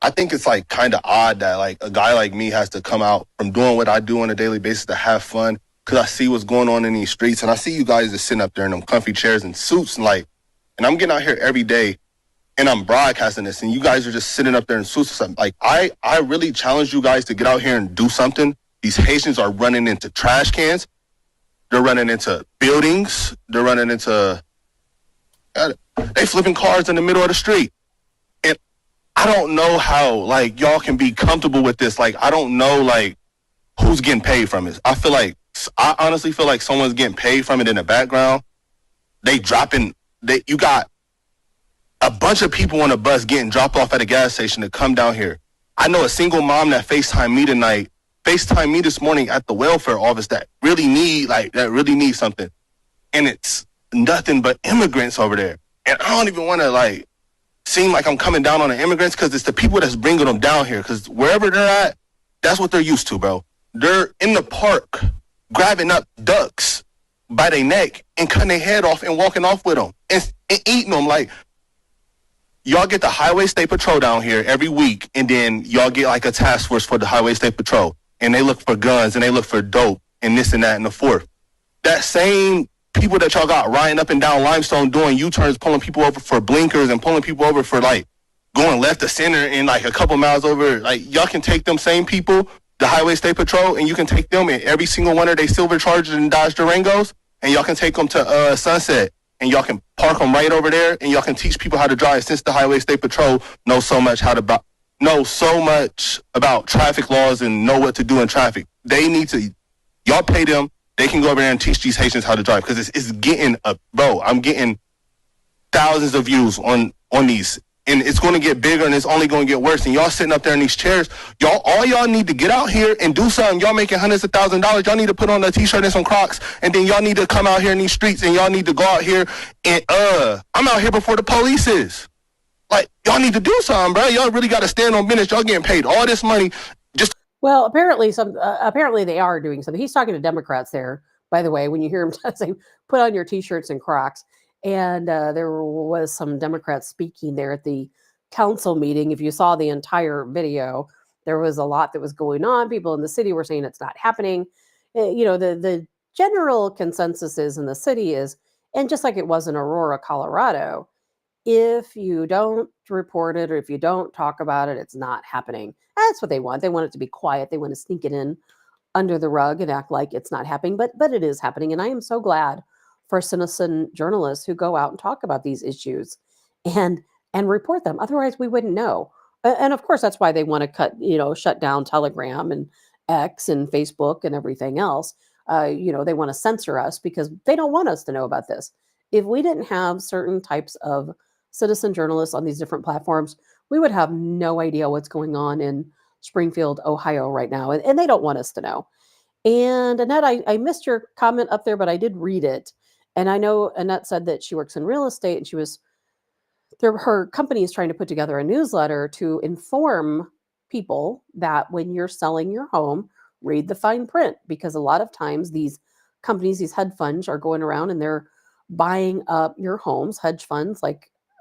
I think it's like kind of odd that like a guy like me has to come out from doing what I do on a daily basis to have fun, because I see what's going on in these streets, and I see you guys just sitting up there in them comfy chairs and suits, and I'm getting out here every day and I'm broadcasting this, and you guys are just sitting up there in suits or something. Like I really challenge you guys to get out here and do something. These Haitians are running into trash cans. They're running into buildings. They're running into, they flipping cars in the middle of the street. And I don't know how, like, y'all can be comfortable with this. Like, I don't know, like, who's getting paid from this. I feel like I honestly feel like someone's getting paid from it in the background. You got a bunch of people on a bus getting dropped off at a gas station to come down here. I know a single mom that FaceTimed me this morning at the welfare office that really need something. And it's nothing but immigrants over there. And I don't even want to seem like I'm coming down on the immigrants, because it's the people that's bringing them down here. Because wherever they're at, that's what they're used to, bro. They're in the park grabbing up ducks by their neck and cutting their head off and walking off with them and eating them. Like, y'all get the Highway State Patrol down here every week, and then y'all get like a task force for the Highway State Patrol, and they look for guns and they look for dope and this and that and the fourth. That same people that y'all got riding up and down Limestone doing U-turns, pulling people over for blinkers and pulling people over for going left to center and a couple miles over. Y'all can take them same people, the Highway State Patrol, and you can take them in every single one of their silver Chargers and Dodge Durangos, and y'all can take them to Sunset, and y'all can park them right over there, and y'all can teach people how to drive, since the Highway State Patrol knows so much about traffic laws and know what to do in traffic. Y'all pay them. They can go over there and teach these Haitians how to drive, because it's getting bro. I'm getting thousands of views on these, and it's going to get bigger, and it's only going to get worse. And y'all sitting up there in these chairs, all y'all need to get out here and do something. Y'all making hundreds of thousands of dollars. Y'all need to put on a t-shirt and some Crocs, and then y'all need to come out here in these streets, and y'all need to go out here and I'm out here before the police is. Y'all need to do something, bro. Y'all really got to stand on business. Y'all getting paid all this money. Well, apparently they are doing something. He's talking to Democrats there, by the way, when you hear him say, put on your T-shirts and Crocs. And there was some Democrats speaking there at the council meeting. If you saw the entire video, there was a lot that was going on. People in the city were saying it's not happening. The general consensus is in the city is, and just like it was in Aurora, Colorado, if you don't report it or if you don't talk about it, it's not happening. That's what they want. They want it to be quiet. They want to sneak it in under the rug and act like it's not happening, but it is happening. And I am so glad for citizen journalists who go out and talk about these issues and report them. Otherwise, we wouldn't know. And of course, that's why they want to shut down Telegram and X and Facebook and everything else. They want to censor us because they don't want us to know about this. If we didn't have certain types of citizen journalists on these different platforms, we would have no idea what's going on in Springfield, Ohio right now. And they don't want us to know. And Annette, I missed your comment up there, but I did read it. And I know Annette said that she works in real estate, and her company is trying to put together a newsletter to inform people that when you're selling your home, read the fine print, because a lot of times these companies, these hedge funds are going around and they're buying up your homes. Hedge funds,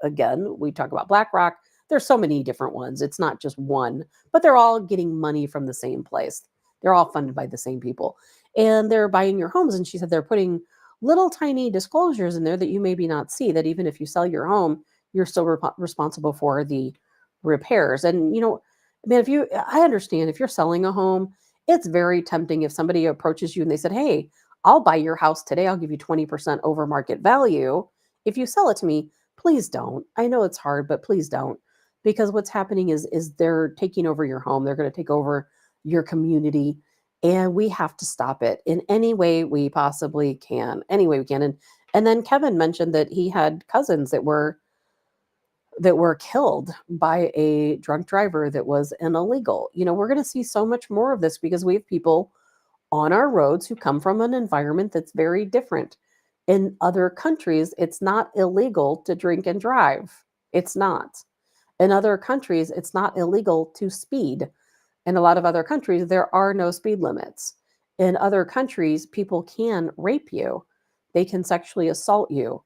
again, we talk about BlackRock. There's so many different ones. It's not just one, but they're all getting money from the same place. They're all funded by the same people, and they're buying your homes. And she said they're putting little tiny disclosures in there that you maybe not see, that even if you sell your home, you're still responsible for the repairs. And, I understand if you're selling a home, it's very tempting if somebody approaches you and they said, hey, I'll buy your house today. I'll give you 20% over market value. If you sell it to me, please don't. I know it's hard, but please don't. Because what's happening is they're taking over your home. They're going to take over your community. And we have to stop it in any way we possibly can. Any way we can. And then Kevin mentioned that he had cousins that were killed by a drunk driver that was an illegal. We're going to see so much more of this because we have people on our roads who come from an environment that's very different. In other countries, it's not illegal to drink and drive. It's not. In other countries, it's not illegal to speed. In a lot of other countries, there are no speed limits. In other countries, people can rape you. They can sexually assault you.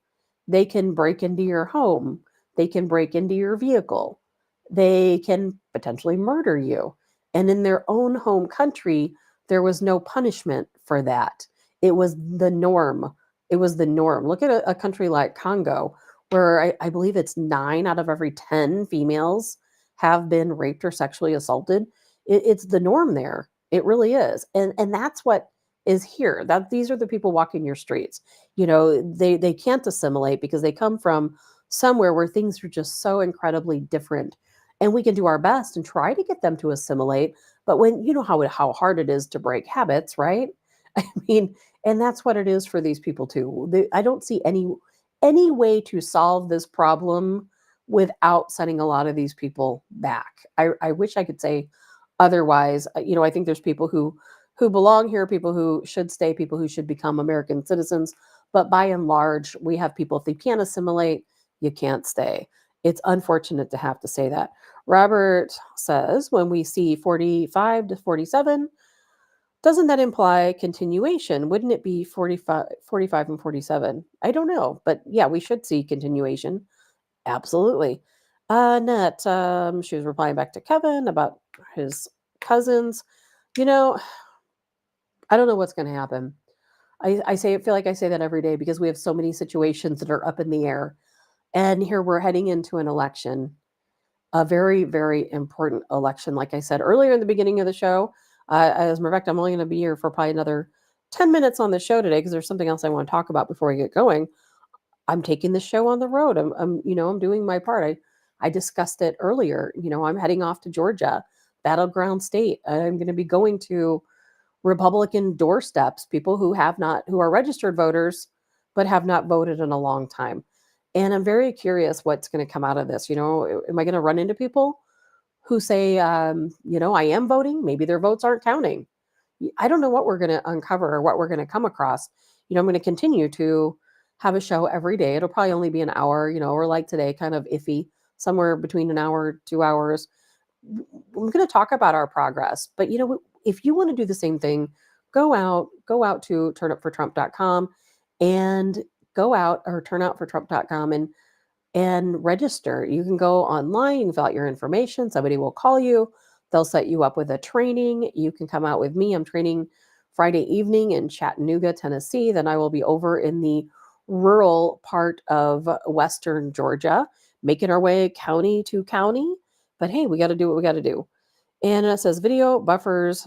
They can break into your home. They can break into your vehicle. They can potentially murder you. And in their own home country, there was no punishment for that. It was the norm. It was the norm. Look at a country like Congo, where I believe it's 9 out of every 10 females have been raped or sexually assaulted. It's the norm there. It really is. And that's what is here. These are the people walking your streets. They can't assimilate because they come from somewhere where things are just so incredibly different. And we can do our best and try to get them to assimilate. But when how hard it is to break habits, right? I mean, and that's what it is for these people too. I don't see any way to solve this problem without sending a lot of these people back. I wish I could say otherwise. I think there's people who belong here, people who should stay, people who should become American citizens. But by and large, we have people, if they can't assimilate, you can't stay. It's unfortunate to have to say that. Robert says, when we see 45 to 47, doesn't that imply continuation? Wouldn't it be 45 and 47? I don't know. But yeah, we should see continuation. Absolutely. Annette, she was replying back to Kevin about his cousins. You know, I don't know what's going to happen. I feel like I say that every day because we have so many situations that are up in the air. And here we're heading into an election, a very, very important election. Like I said earlier in the beginning of the show, as a matter of fact, I'm only going to be here for probably another 10 minutes on the show today because there's something else I want to talk about before we get going. I'm taking the show on the road. I'm doing my part. I discussed it earlier. I'm heading off to Georgia, battleground state. I'm going to be going to Republican doorsteps, people who are registered voters, but have not voted in a long time. And I'm very curious what's going to come out of this. Am I going to run into people who say, I am voting? Maybe their votes aren't counting. I don't know what we're going to uncover or what we're going to come across. I'm going to continue to have a show every day. It'll probably only be an hour, or like today, kind of iffy, somewhere between an hour, 2 hours. We're going to talk about our progress. But, if you want to do the same thing, go out to turnupfortrump.com and go out or turnoutfortrump.com and register. You can go online, you can fill out your information. Somebody will call you. They'll set you up with a training. You can come out with me. I'm training Friday evening in Chattanooga, Tennessee. Then I will be over in the rural part of Western Georgia, making our way county to county. But hey, we got to do what we got to do. And it says video buffers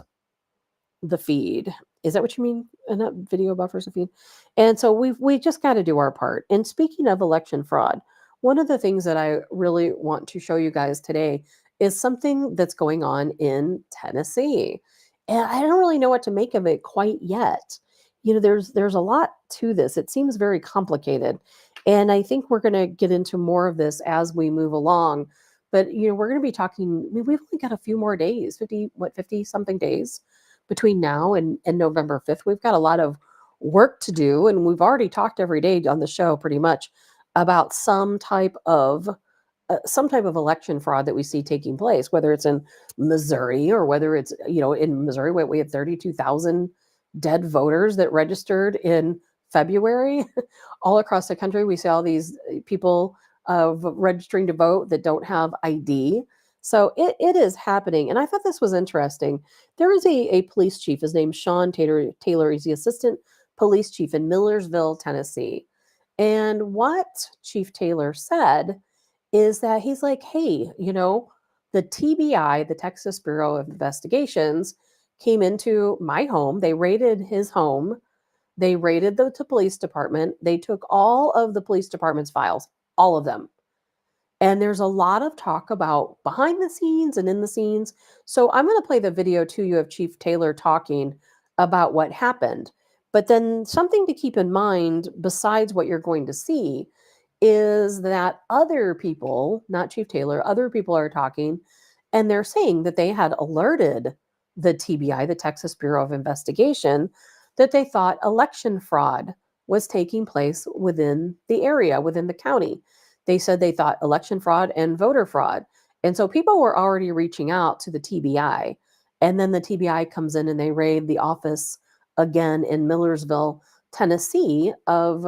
the feed. Is that what you mean? And that video buffers the feed. And so we just got to do our part. And speaking of election fraud, one of the things that I really want to show you guys today is something that's going on in Tennessee. And I don't really know what to make of it quite yet. There's a lot to this. It seems very complicated. And I think we're going to get into more of this as we move along. But we're going to be talking, we've only got a few more days, 50 something days between now and November 5th. We've got a lot of work to do, and we've already talked every day on the show pretty much about some type of election fraud that we see taking place, whether it's in Missouri or whether it's, in Missouri, we have 32,000 dead voters that registered in February. All across the country, we see all these people of registering to vote that don't have ID. So it is happening. And I thought this was interesting. There is a police chief. His name's Sean Taylor. He's the assistant police chief in Millersville, Tennessee. And what Chief Taylor said is that he's like, hey, the TBI, the Texas Bureau of Investigations, came into my home. They raided his home. They raided the police department. They took all of the police department's files, all of them. And there's a lot of talk about behind the scenes and in the scenes. So I'm going to play the video to you of Chief Taylor talking about what happened. But then something to keep in mind, besides what you're going to see, is that other people, not Chief Taylor, other people are talking, and they're saying that they had alerted the TBI, the Texas Bureau of Investigation, that they thought election fraud was taking place within the area, within the county. They said they thought election fraud and voter fraud. And so people were already reaching out to the TBI. And then the TBI comes in and they raid the office again in Millersville, Tennessee, of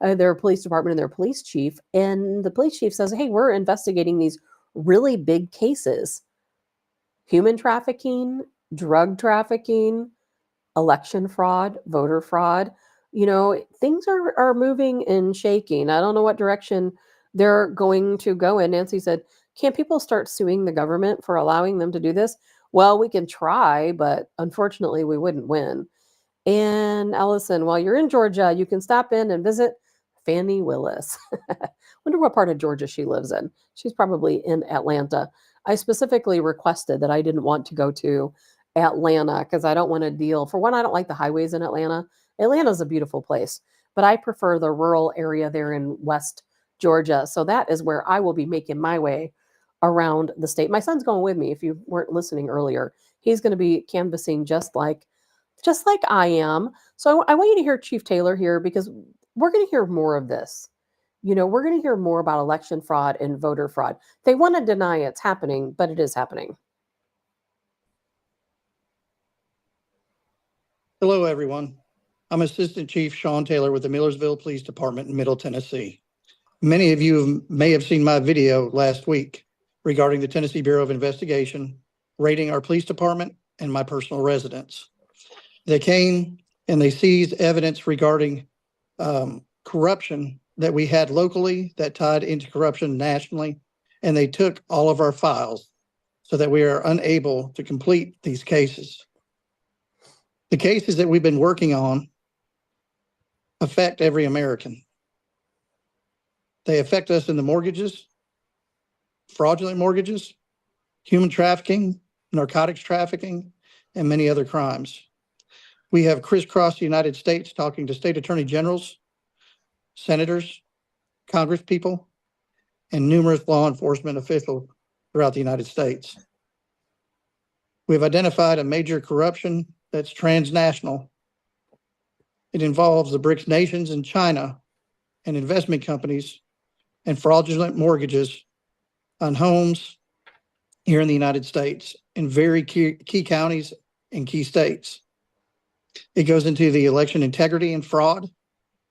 their police department and their police chief. And the police chief says, hey, we're investigating these really big cases: human trafficking, drug trafficking, election fraud, voter fraud. Things are moving and shaking. I don't know what direction they're going to go in. Nancy said, can't people start suing the government for allowing them to do this? Well, we can try, but unfortunately we wouldn't win. And Allison, while you're in Georgia, you can stop in and visit Fannie Willis. Wonder what part of Georgia she lives in. She's probably in Atlanta. I specifically requested that I didn't want to go to Atlanta because I don't want to deal. For one, I don't like the highways in Atlanta. Atlanta's a beautiful place, but I prefer the rural area there in West Georgia. So that is where I will be making my way around the state. My son's going with me. If you weren't listening earlier, he's going to be canvassing just like I am. So I want you to hear Chief Taylor here because we're going to hear more of this. We're going to hear more about election fraud and voter fraud. They want to deny it's happening, but it is happening. Hello, everyone. I'm Assistant Chief Sean Taylor with the Millersville Police Department in Middle Tennessee. Many of you may have seen my video last week regarding the Tennessee Bureau of Investigation raiding our police department and my personal residence. They came and they seized evidence regarding corruption that we had locally that tied into corruption nationally, and they took all of our files so that we are unable to complete these cases. The cases that we've been working on affect every American. They affect us in the mortgages, fraudulent mortgages, human trafficking, narcotics trafficking, and many other crimes. We have crisscrossed the United States talking to state attorney generals, senators, congresspeople, and numerous law enforcement officials throughout the United States. We've identified a major corruption that's transnational. It involves the BRICS nations and China and investment companies and fraudulent mortgages on homes here in the United States in very key counties and key states. It goes into the election integrity and fraud,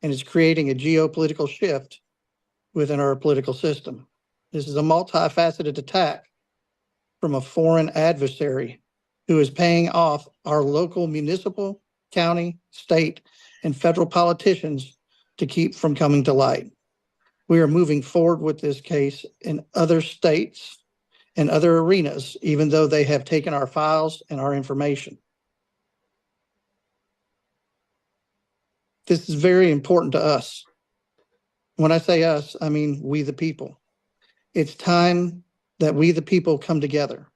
and it's creating a geopolitical shift within our political system. This is a multifaceted attack from a foreign adversary who is paying off our local municipal, county, state, and federal politicians to keep from coming to light. We are moving forward with this case in other states and other arenas, even though they have taken our files and our information. This is very important to us. When I say us, I mean we the people. It's time that we the people come together.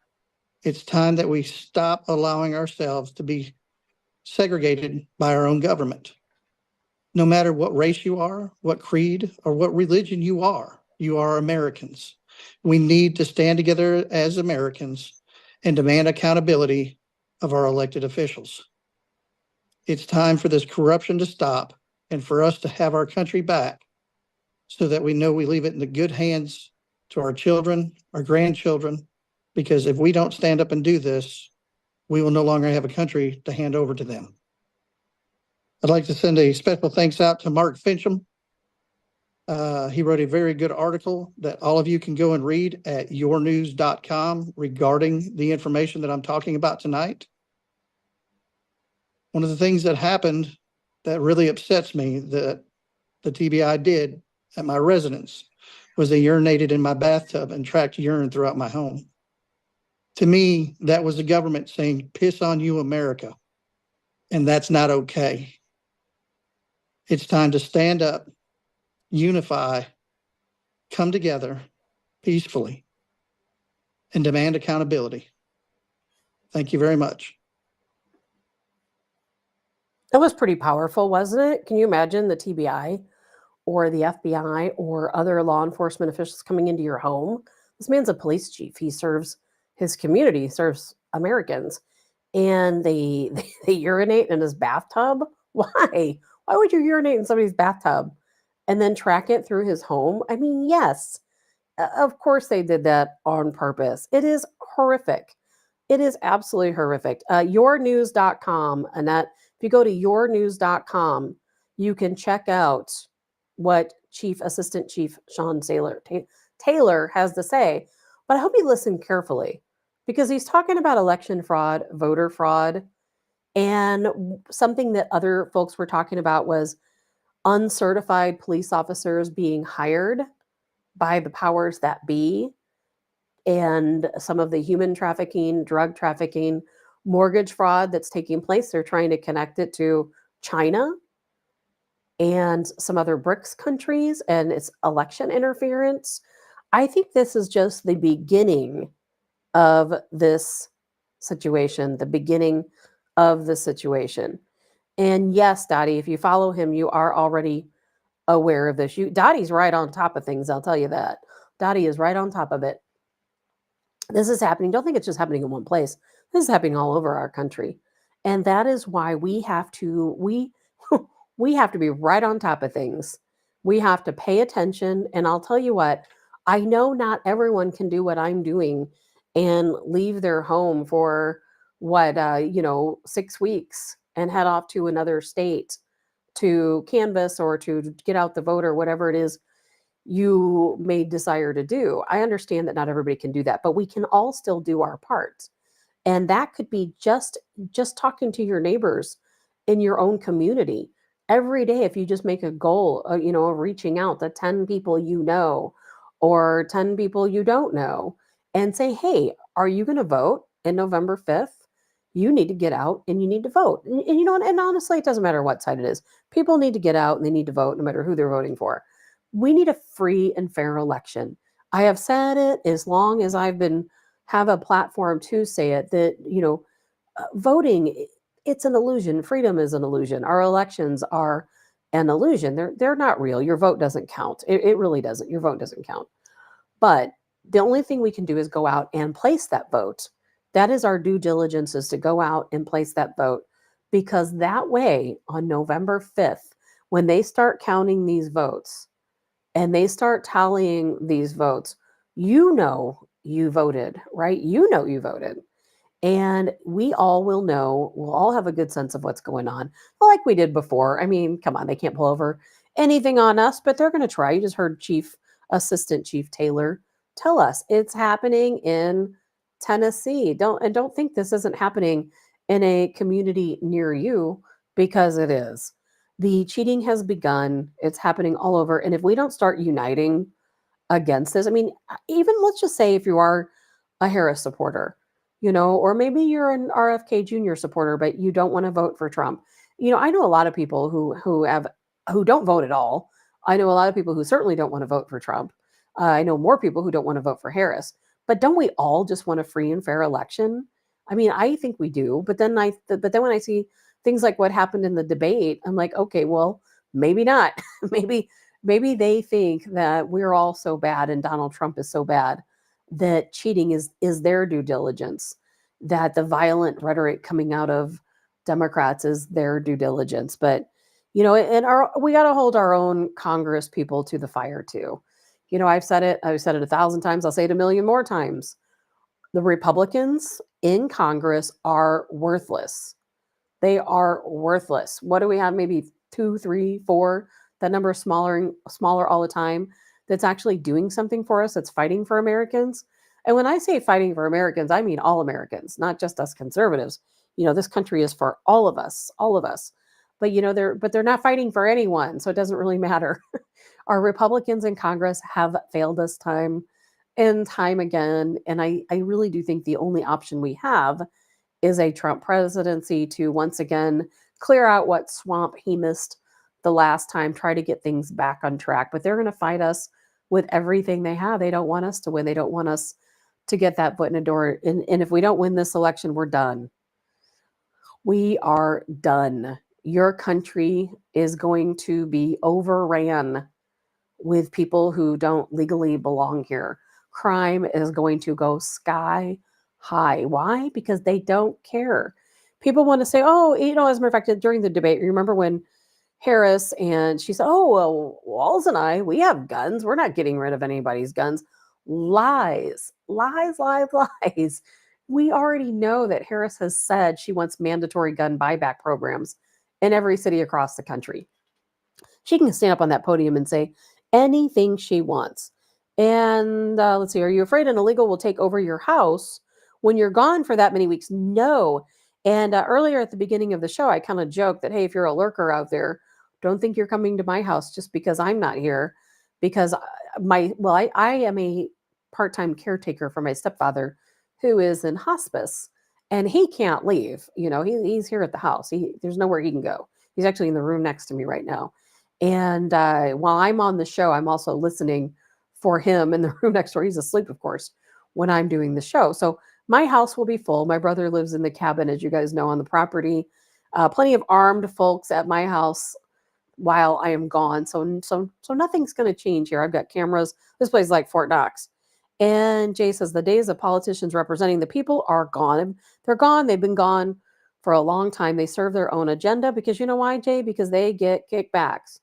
It's time that we stop allowing ourselves to be segregated by our own government. No matter what race you are, what creed, or what religion you are Americans. We need to stand together as Americans and demand accountability of our elected officials. It's time for this corruption to stop and for us to have our country back so that we know we leave it in the good hands to our children, our grandchildren, because if we don't stand up and do this, we will no longer have a country to hand over to them. I'd like to send a special thanks out to Mark Fincham. He wrote a very good article that all of you can go and read at yournews.com regarding the information that I'm talking about tonight. One of the things that happened that really upsets me that the TBI did at my residence was they urinated in my bathtub and tracked urine throughout my home. To me, that was the government saying, piss on you, America. And that's not okay. It's time to stand up, unify, come together peacefully, and demand accountability. Thank you very much. That was pretty powerful, wasn't it? Can you imagine the TBI or the FBI or other law enforcement officials coming into your home? This man's a police chief. He serves his community, serves Americans, and they urinate in his bathtub. Why? Why would you urinate in somebody's bathtub and then track it through his home? I mean, yes, of course they did that on purpose. It is horrific. It is absolutely horrific. Yournews.com, Annette, if you go to yournews.com, you can check out what Assistant Chief Sean Taylor has to say. But I hope you listen carefully because he's talking about election fraud, voter fraud, and something that other folks were talking about was uncertified police officers being hired by the powers that be, and some of the human trafficking, drug trafficking, mortgage fraud that's taking place. They're trying to connect it to China and some other BRICS countries, and it's election interference. I think this is just the beginning of this situation, the beginning of the situation. And yes, Dottie, if you follow him, you are already aware of this. Dottie's right on top of things, I'll tell you that. Dottie is right on top of it. This is happening. Don't think it's just happening in one place. This is happening all over our country. And that is why we have to we have to be right on top of things. We have to pay attention. And I'll tell you what, I know not everyone can do what I'm doing and leave their home for 6 weeks and head off to another state to canvass or to get out the vote or whatever it is you may desire to do. I understand that not everybody can do that, but we can all still do our part. And that could be just talking to your neighbors in your own community every day. If you just make a goal, of reaching out to 10 people you know or 10 people you don't know and say, hey, are you going to vote in November 5th? You need to get out and you need to vote. And honestly, it doesn't matter what side it is. People need to get out and they need to vote no matter who they're voting for. We need a free and fair election. I have said it as long as have a platform to say it, that voting, it's an illusion. Freedom is an illusion. Our elections are an illusion. They're not real. Your vote doesn't count. It really doesn't. Your vote doesn't count. But the only thing we can do is go out and place that vote. That is our due diligence, is to go out and place that vote, because that way on November 5th, when they start counting these votes and they start tallying these votes, you voted, right? You voted. And we all will know, we'll all have a good sense of what's going on, like we did before. I mean, come on, they can't pull over anything on us, but they're going to try. You just heard Assistant Chief Taylor tell us it's happening in Tennessee. Don't think this isn't happening in a community near you, because it is. The cheating has begun. It's happening all over. And if we don't start uniting against this, I mean, even let's just say if you are a Harris supporter, or maybe you're an RFK Jr. supporter, but you don't want to vote for Trump. I know a lot of people who don't vote at all. I know a lot of people who certainly don't want to vote for Trump. I know more people who don't want to vote for Harris. But don't we all just want a free and fair election? I mean, I think we do. But then when I see things like what happened in the debate, I'm like, okay, well, maybe not. maybe they think that we're all so bad and Donald Trump is so bad that cheating is their due diligence, that the violent rhetoric coming out of Democrats is their due diligence. But we got to hold our own Congress people to the fire too. I've said it 1,000 times. I'll say it a million more times. The Republicans in Congress are worthless. They are worthless. What do we have? Maybe 2, 3, 4. That number is smaller all the time. That's actually doing something for us. That's fighting for Americans. And when I say fighting for Americans, I mean all Americans, not just us conservatives. This country is for all of us. But they're not fighting for anyone, so it doesn't really matter. Our Republicans in Congress have failed us time and time again. And I really do think the only option we have is a Trump presidency to once again clear out what swamp he missed the last time, try to get things back on track. But they're going to fight us with everything they have. They don't want us to win. They don't want us to get that foot in the door. And if we don't win this election, we're done. We are done. Your country is going to be overran with people who don't legally belong here. Crime is going to go sky high. Why? Because they don't care. People want to say, oh, as a matter of fact, during the debate, remember when Harris and she said, oh, well, Walls and I, we have guns. We're not getting rid of anybody's guns. Lies. We already know that Harris has said she wants mandatory gun buyback programs in every city across the country. She can stand up on that podium and say anything she wants. And let's see, are you afraid an illegal will take over your house when you're gone for that many weeks? No. And earlier at the beginning of the show, I kind of joked that, hey, if you're a lurker out there, don't think you're coming to my house just because I'm not here. Because I am a part-time caretaker for my stepfather who is in hospice, and he can't leave. He's here at the house. There's nowhere he can go. He's actually in the room next to me right now. And while I'm on the show, I'm also listening for him in the room next door. He's asleep, of course, when I'm doing the show. So My house will be full. My brother lives in the cabin, as you guys know, on the property. Plenty of armed folks at my house while I am gone. So nothing's going to change here. I've got cameras. This place is like Fort Knox. And Jay says the days of politicians representing the people are gone. They're gone. They've been gone for a long time. They serve their own agenda because you know why, Jay? Because they get kickbacks.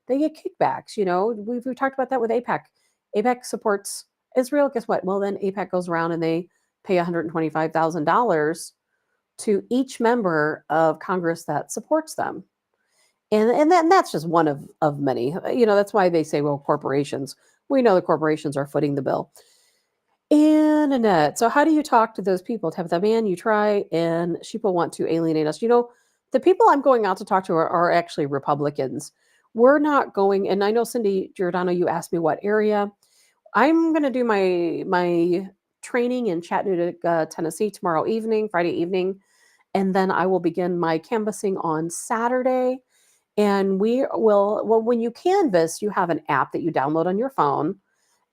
They get kickbacks. We've talked about that with APEC. APEC supports Israel. Guess what? Well, then APEC goes around and they pay $125,000 to each member of Congress that supports them. And that's just one of many. That's why they say, well, corporations. We know the corporations are footing the bill. And Annette, so how do you talk to those people? Tabitha, man, you try, and sheeple want to alienate us. The people I'm going out to talk to are actually Republicans. We're not going, and I know Cindy Giordano, you asked me what area. I'm going to do my training in Chattanooga, Tennessee tomorrow evening, Friday evening, and then I will begin my canvassing on Saturday. And when you canvass, you have an app that you download on your phone.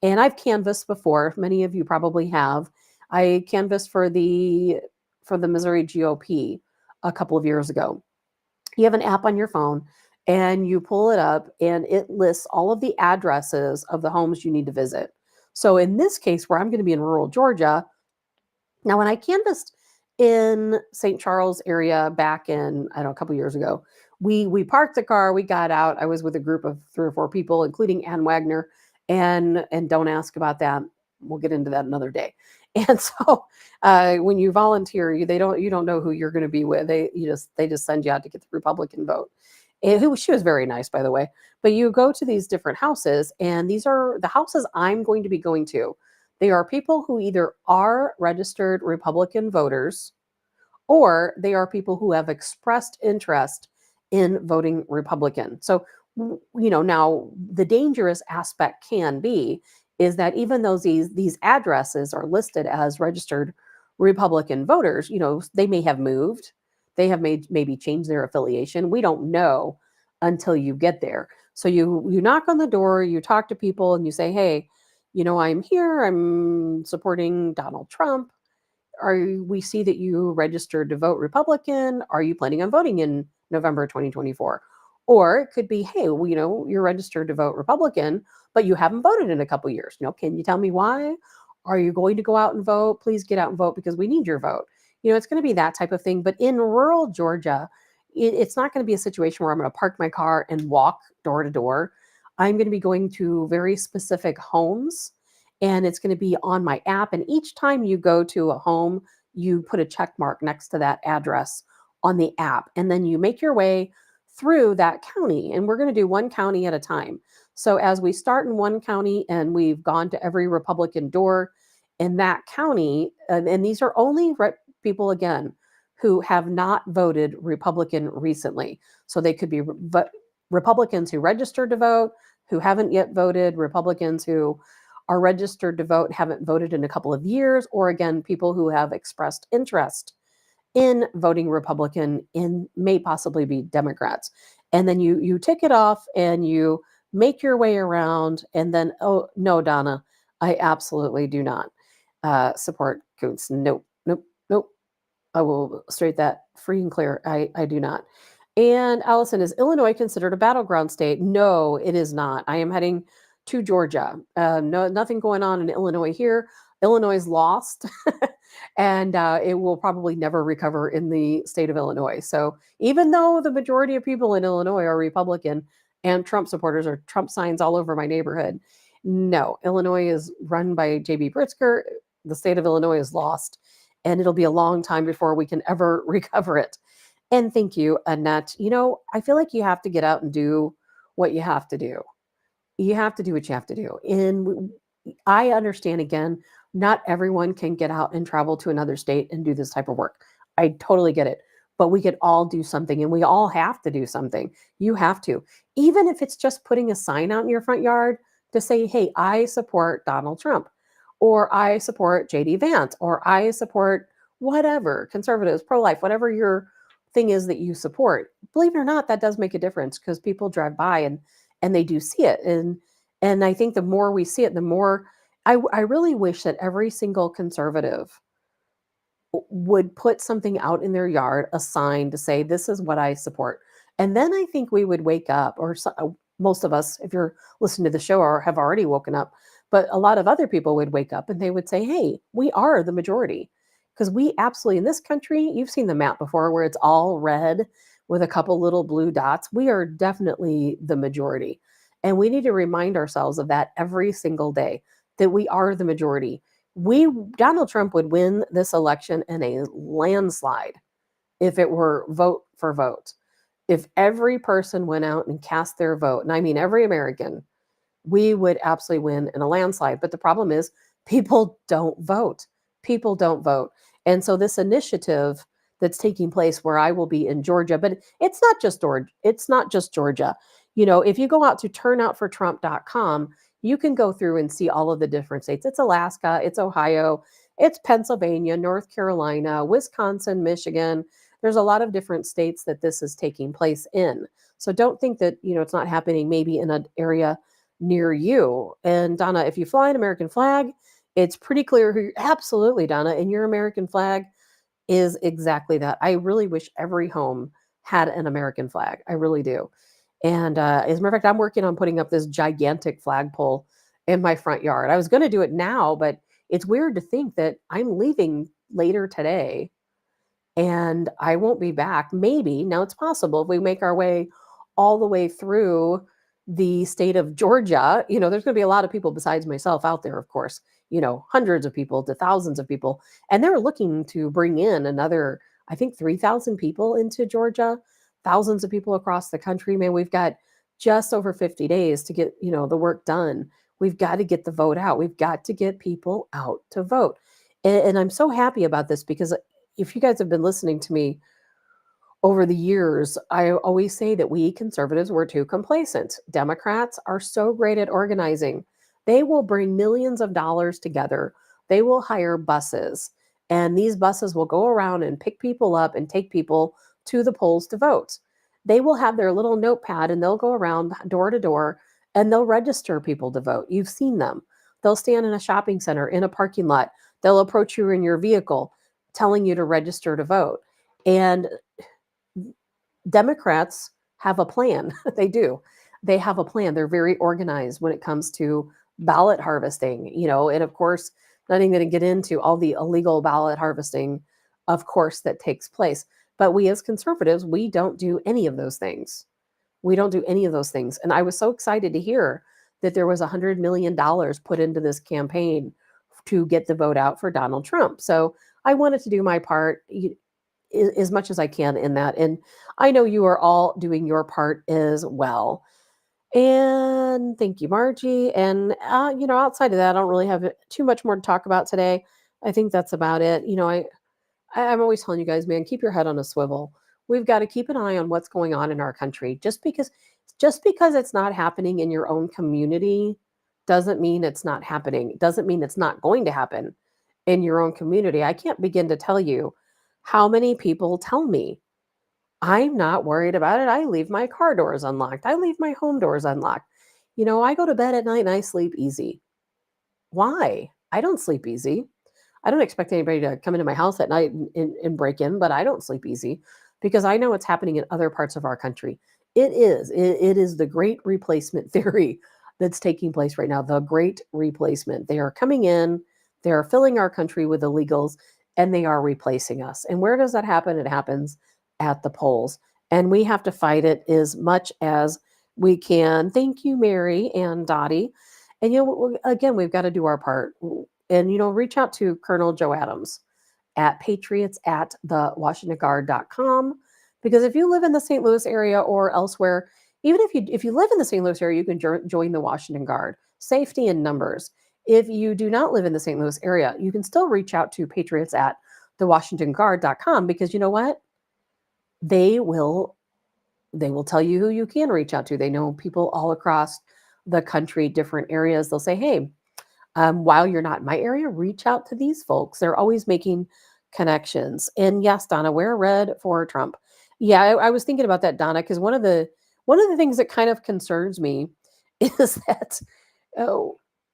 And I've canvassed before. Many of you probably have. I canvassed for the Missouri GOP a couple of years ago. You have an app on your phone and you pull it up and it lists all of the addresses of the homes you need to visit. So in this case, where I'm going to be in rural Georgia, now when I canvassed in St. Charles area back in, I don't know, a couple years ago, we parked the car, we got out. I was with a group of 3 or 4 people, including Ann Wagner, and don't ask about that. We'll get into that another day. And so when you volunteer, you don't know who you're going to be with. They just send you out to get the Republican vote. And she was very nice, by the way. But you go to these different houses, and these are the houses I'm going to be going to. They are people who either are registered Republican voters or they are people who have expressed interest in voting Republican. So, now the dangerous aspect can be is that even though these addresses are listed as registered Republican voters, they may have moved, they have maybe changed their affiliation. We don't know until you get there. So you knock on the door, you talk to people, and you say, "Hey, I'm here. I'm supporting Donald Trump. We see that you registered to vote Republican. Are you planning on voting in November 2024?" Or it could be, "Hey, you're registered to vote Republican, but you haven't voted in a couple years. Can you tell me why? Are you going to go out and vote? Please get out and vote because we need your vote." It's going to be that type of thing. But in rural Georgia, it's not going to be a situation where I'm going to park my car and walk door to door. I'm going to be going to very specific homes, and it's going to be on my app. And each time you go to a home, you put a check mark next to that address on the app, and then you make your way through that county. And we're going to do one county at a time. So as we start in one county and we've gone to every Republican door in that county, and these are only people, again, who have not voted Republican recently. So they could be Republicans who registered to vote, who haven't yet voted, Republicans who are registered to vote, haven't voted in a couple of years, or again, people who have expressed interest in voting Republican and may possibly be Democrats. And then you tick it off and you make your way around. And then, oh, no, Donna, I absolutely do not support Coons. Nope, nope, nope. I will state that free and clear. I do not. And Allison, is Illinois considered a battleground state? No, it is not. I am heading to Georgia. No, nothing going on in Illinois here. Illinois is lost, and it will probably never recover in the state of Illinois. So even though the majority of people in Illinois are Republican and Trump supporters, or Trump signs all over my neighborhood, no, Illinois is run by J.B. Pritzker. The state of Illinois is lost, and it'll be a long time before we can ever recover it. And thank you, Annette. I feel like you have to get out and do what you have to do. You have to do what you have to do. And I understand, again, not everyone can get out and travel to another state and do this type of work. I totally get it. But we could all do something, and we all have to do something. You have to. Even if it's just putting a sign out in your front yard to say, "Hey, I support Donald Trump," or "I support JD Vance," or "I support whatever, conservatives, pro-life," whatever your thing is that you support. Believe it or not, that does make a difference because people drive by and they do see it. And I think the more we see it, the more I really wish that every single conservative would put something out in their yard, a sign to say, this is what I support. And then I think we would wake up, or most of us, if you're listening to the show, or have already woken up, but a lot of other people would wake up and they would say, hey, we are the majority. Because we absolutely, in this country, you've seen the map before where it's all red with a couple little blue dots. We are definitely the majority. And we need to remind ourselves of that every single day, that we are the majority. Donald Trump would win this election in a landslide if it were vote for vote. If every person went out and cast their vote, and I mean every American, we would absolutely win in a landslide. But the problem is people don't vote. People don't vote. And so this initiative that's taking place where I will be in Georgia, but it's not just Georgia. It's not just Georgia. If you go out to turnoutfortrump.com, you can go through and see all of the different states. It's Alaska, it's Ohio, it's Pennsylvania, North Carolina, Wisconsin, Michigan. There's a lot of different states that this is taking place in. So don't think that, it's not happening maybe in an area near you. And Donna, if you fly an American flag, it's pretty clear who absolutely, Donna, and your American flag is exactly that. I really wish every home had an American flag. I really do. And as a matter of fact, I'm working on putting up this gigantic flagpole in my front yard. I was going to do it now, but it's weird to think that I'm leaving later today and I won't be back. Maybe now it's possible if we make our way all the way through the state of Georgia. There's going to be a lot of people besides myself out there, of course, hundreds of people to thousands of people. And they're looking to bring in another, I think, 3,000 people into Georgia, thousands of people across the country. Man, we've got just over 50 days to get, the work done. We've got to get the vote out. We've got to get people out to vote. And I'm so happy about this because if you guys have been listening to me over the years, I always say that we conservatives were too complacent. Democrats are so great at organizing. They will bring millions of dollars together. They will hire buses, and these buses will go around and pick people up and take people to the polls to vote. They will have their little notepad and they'll go around door to door and they'll register people to vote. You've seen them. They'll stand in a shopping center, in a parking lot. They'll approach you in your vehicle telling you to register to vote. And Democrats have a plan. They do. They have a plan. They're very organized when it comes to ballot harvesting, and of course, not even going to get into all the illegal ballot harvesting, of course, that takes place. But we as conservatives, we don't do any of those things. We don't do any of those things. And I was so excited to hear that there was $100 million put into this campaign to get the vote out for Donald Trump. So I wanted to do my part as much as I can in that. And I know you are all doing your part as well. And thank you, Margie. And, outside of that, I don't really have too much more to talk about today. I think that's about it. I'm always telling you guys, man, keep your head on a swivel. We've got to keep an eye on what's going on in our country. Just because it's not happening in your own community doesn't mean it's not happening. It doesn't mean it's not going to happen in your own community. I can't begin to tell you how many people tell me, I'm not worried about it. I leave my car doors unlocked. I leave my home doors unlocked. I go to bed at night and I sleep easy. Why? I don't sleep easy. I don't expect anybody to come into my house at night and break in, but I don't sleep easy because I know what's happening in other parts of our country. It is the great replacement theory that's taking place right now. The great replacement. They are coming in, they are filling our country with illegals, and they are replacing us. And where does that happen? It happens at the polls. And we have to fight it as much as we can. Thank you, Mary and Dottie. And, again, we've got to do our part. And, reach out to Colonel Joe Adams at patriots@thewashingtonguard.com. Because if you live in the St. Louis area or elsewhere, even if you live in the St. Louis area, you can join the Washington Guard. Safety in numbers. If you do not live in the St. Louis area, you can still reach out to patriots@thewashingtonguard.com because you know what? They will tell you who you can reach out to. They know people all across the country, different areas. They'll say, hey, while you're not in my area, reach out to these folks. They're always making connections. And yes, Donna, wear red for Trump. Yeah, I was thinking about that, Donna, because one of the things that kind of concerns me is that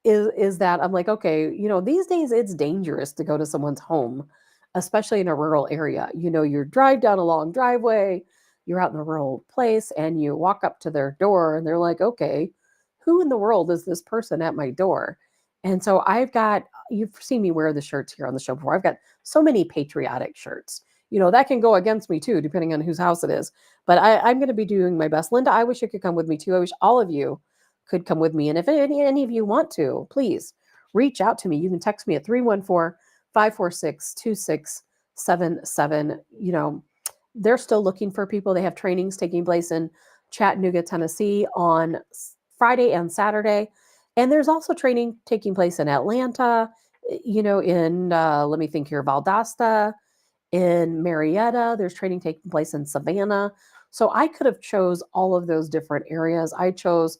is that I'm like, okay, these days it's dangerous to go to someone's home. especially in a rural area. You know, you drive down a long driveway, you're out in a rural place, and you walk up to their door, and they're like, okay, who in the world is this person at my door? And so I've got, you've seen me wear the shirts here on the show before. I've got so many patriotic shirts. You know, that can go against me too, depending on whose house it is. But I'm going to be doing my best. Linda, I wish you could come with me too. I wish all of you could come with me. And if any of you want to, please reach out to me. You can text me at 314-546-2677. You know, they're still looking for people. They have trainings taking place in Chattanooga, Tennessee on Friday and Saturday. And there's also training taking place in Atlanta, you know, in, let me think here, Valdosta, in Marietta. There's training taking place in Savannah. So I could have chose all of those different areas. I chose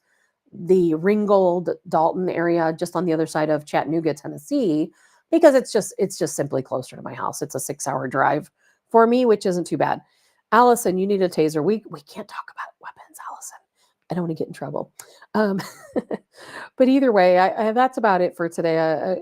the Ringgold, Dalton area, just on the other side of Chattanooga, Tennessee, because it's just simply closer to my house. It's a 6-hour drive for me, which isn't too bad. Allison, you need a taser. We can't talk about weapons, Allison. I don't want to get in trouble. But either way, that's about it for today.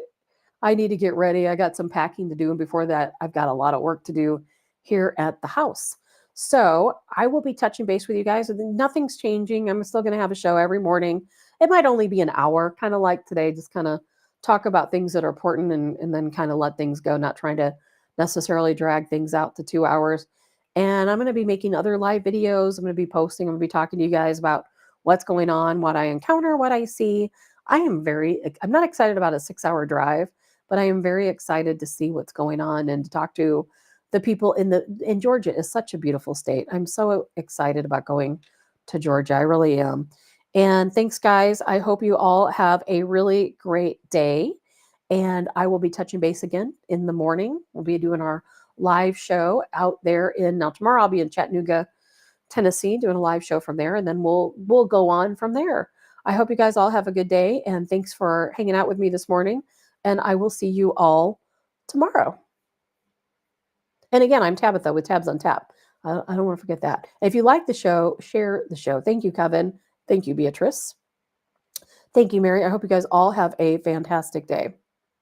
I need to get ready. I got some packing to do. And before that, I've got a lot of work to do here at the house. So I will be touching base with you guys. Nothing's changing. I'm still going to have a show every morning. It might only be an hour, kind of like today, just kind of talk about things that are important and then kind of let things go, not trying to necessarily drag things out to 2 hours. And I'm going to be making other live videos. I'm going to be posting. I'm going to be talking to you guys about what's going on, what I encounter, what I see. I'm not excited about a 6-hour drive, but I am very excited to see what's going on and to talk to the people in Georgia. Is such a beautiful state. I'm so excited about going to Georgia. I really am. And thanks, guys. I hope you all have a really great day. And I will be touching base again in the morning. We'll be doing our live show out there now tomorrow I'll be in Chattanooga, Tennessee, doing a live show from there. And then we'll go on from there. I hope you guys all have a good day. And thanks for hanging out with me this morning. And I will see you all tomorrow. And again, I'm Tabitha with Tabs on Tap. I don't want to forget that. If you like the show, share the show. Thank you, Kevin. Thank you, Beatrice. Thank you, Mary. I hope you guys all have a fantastic day.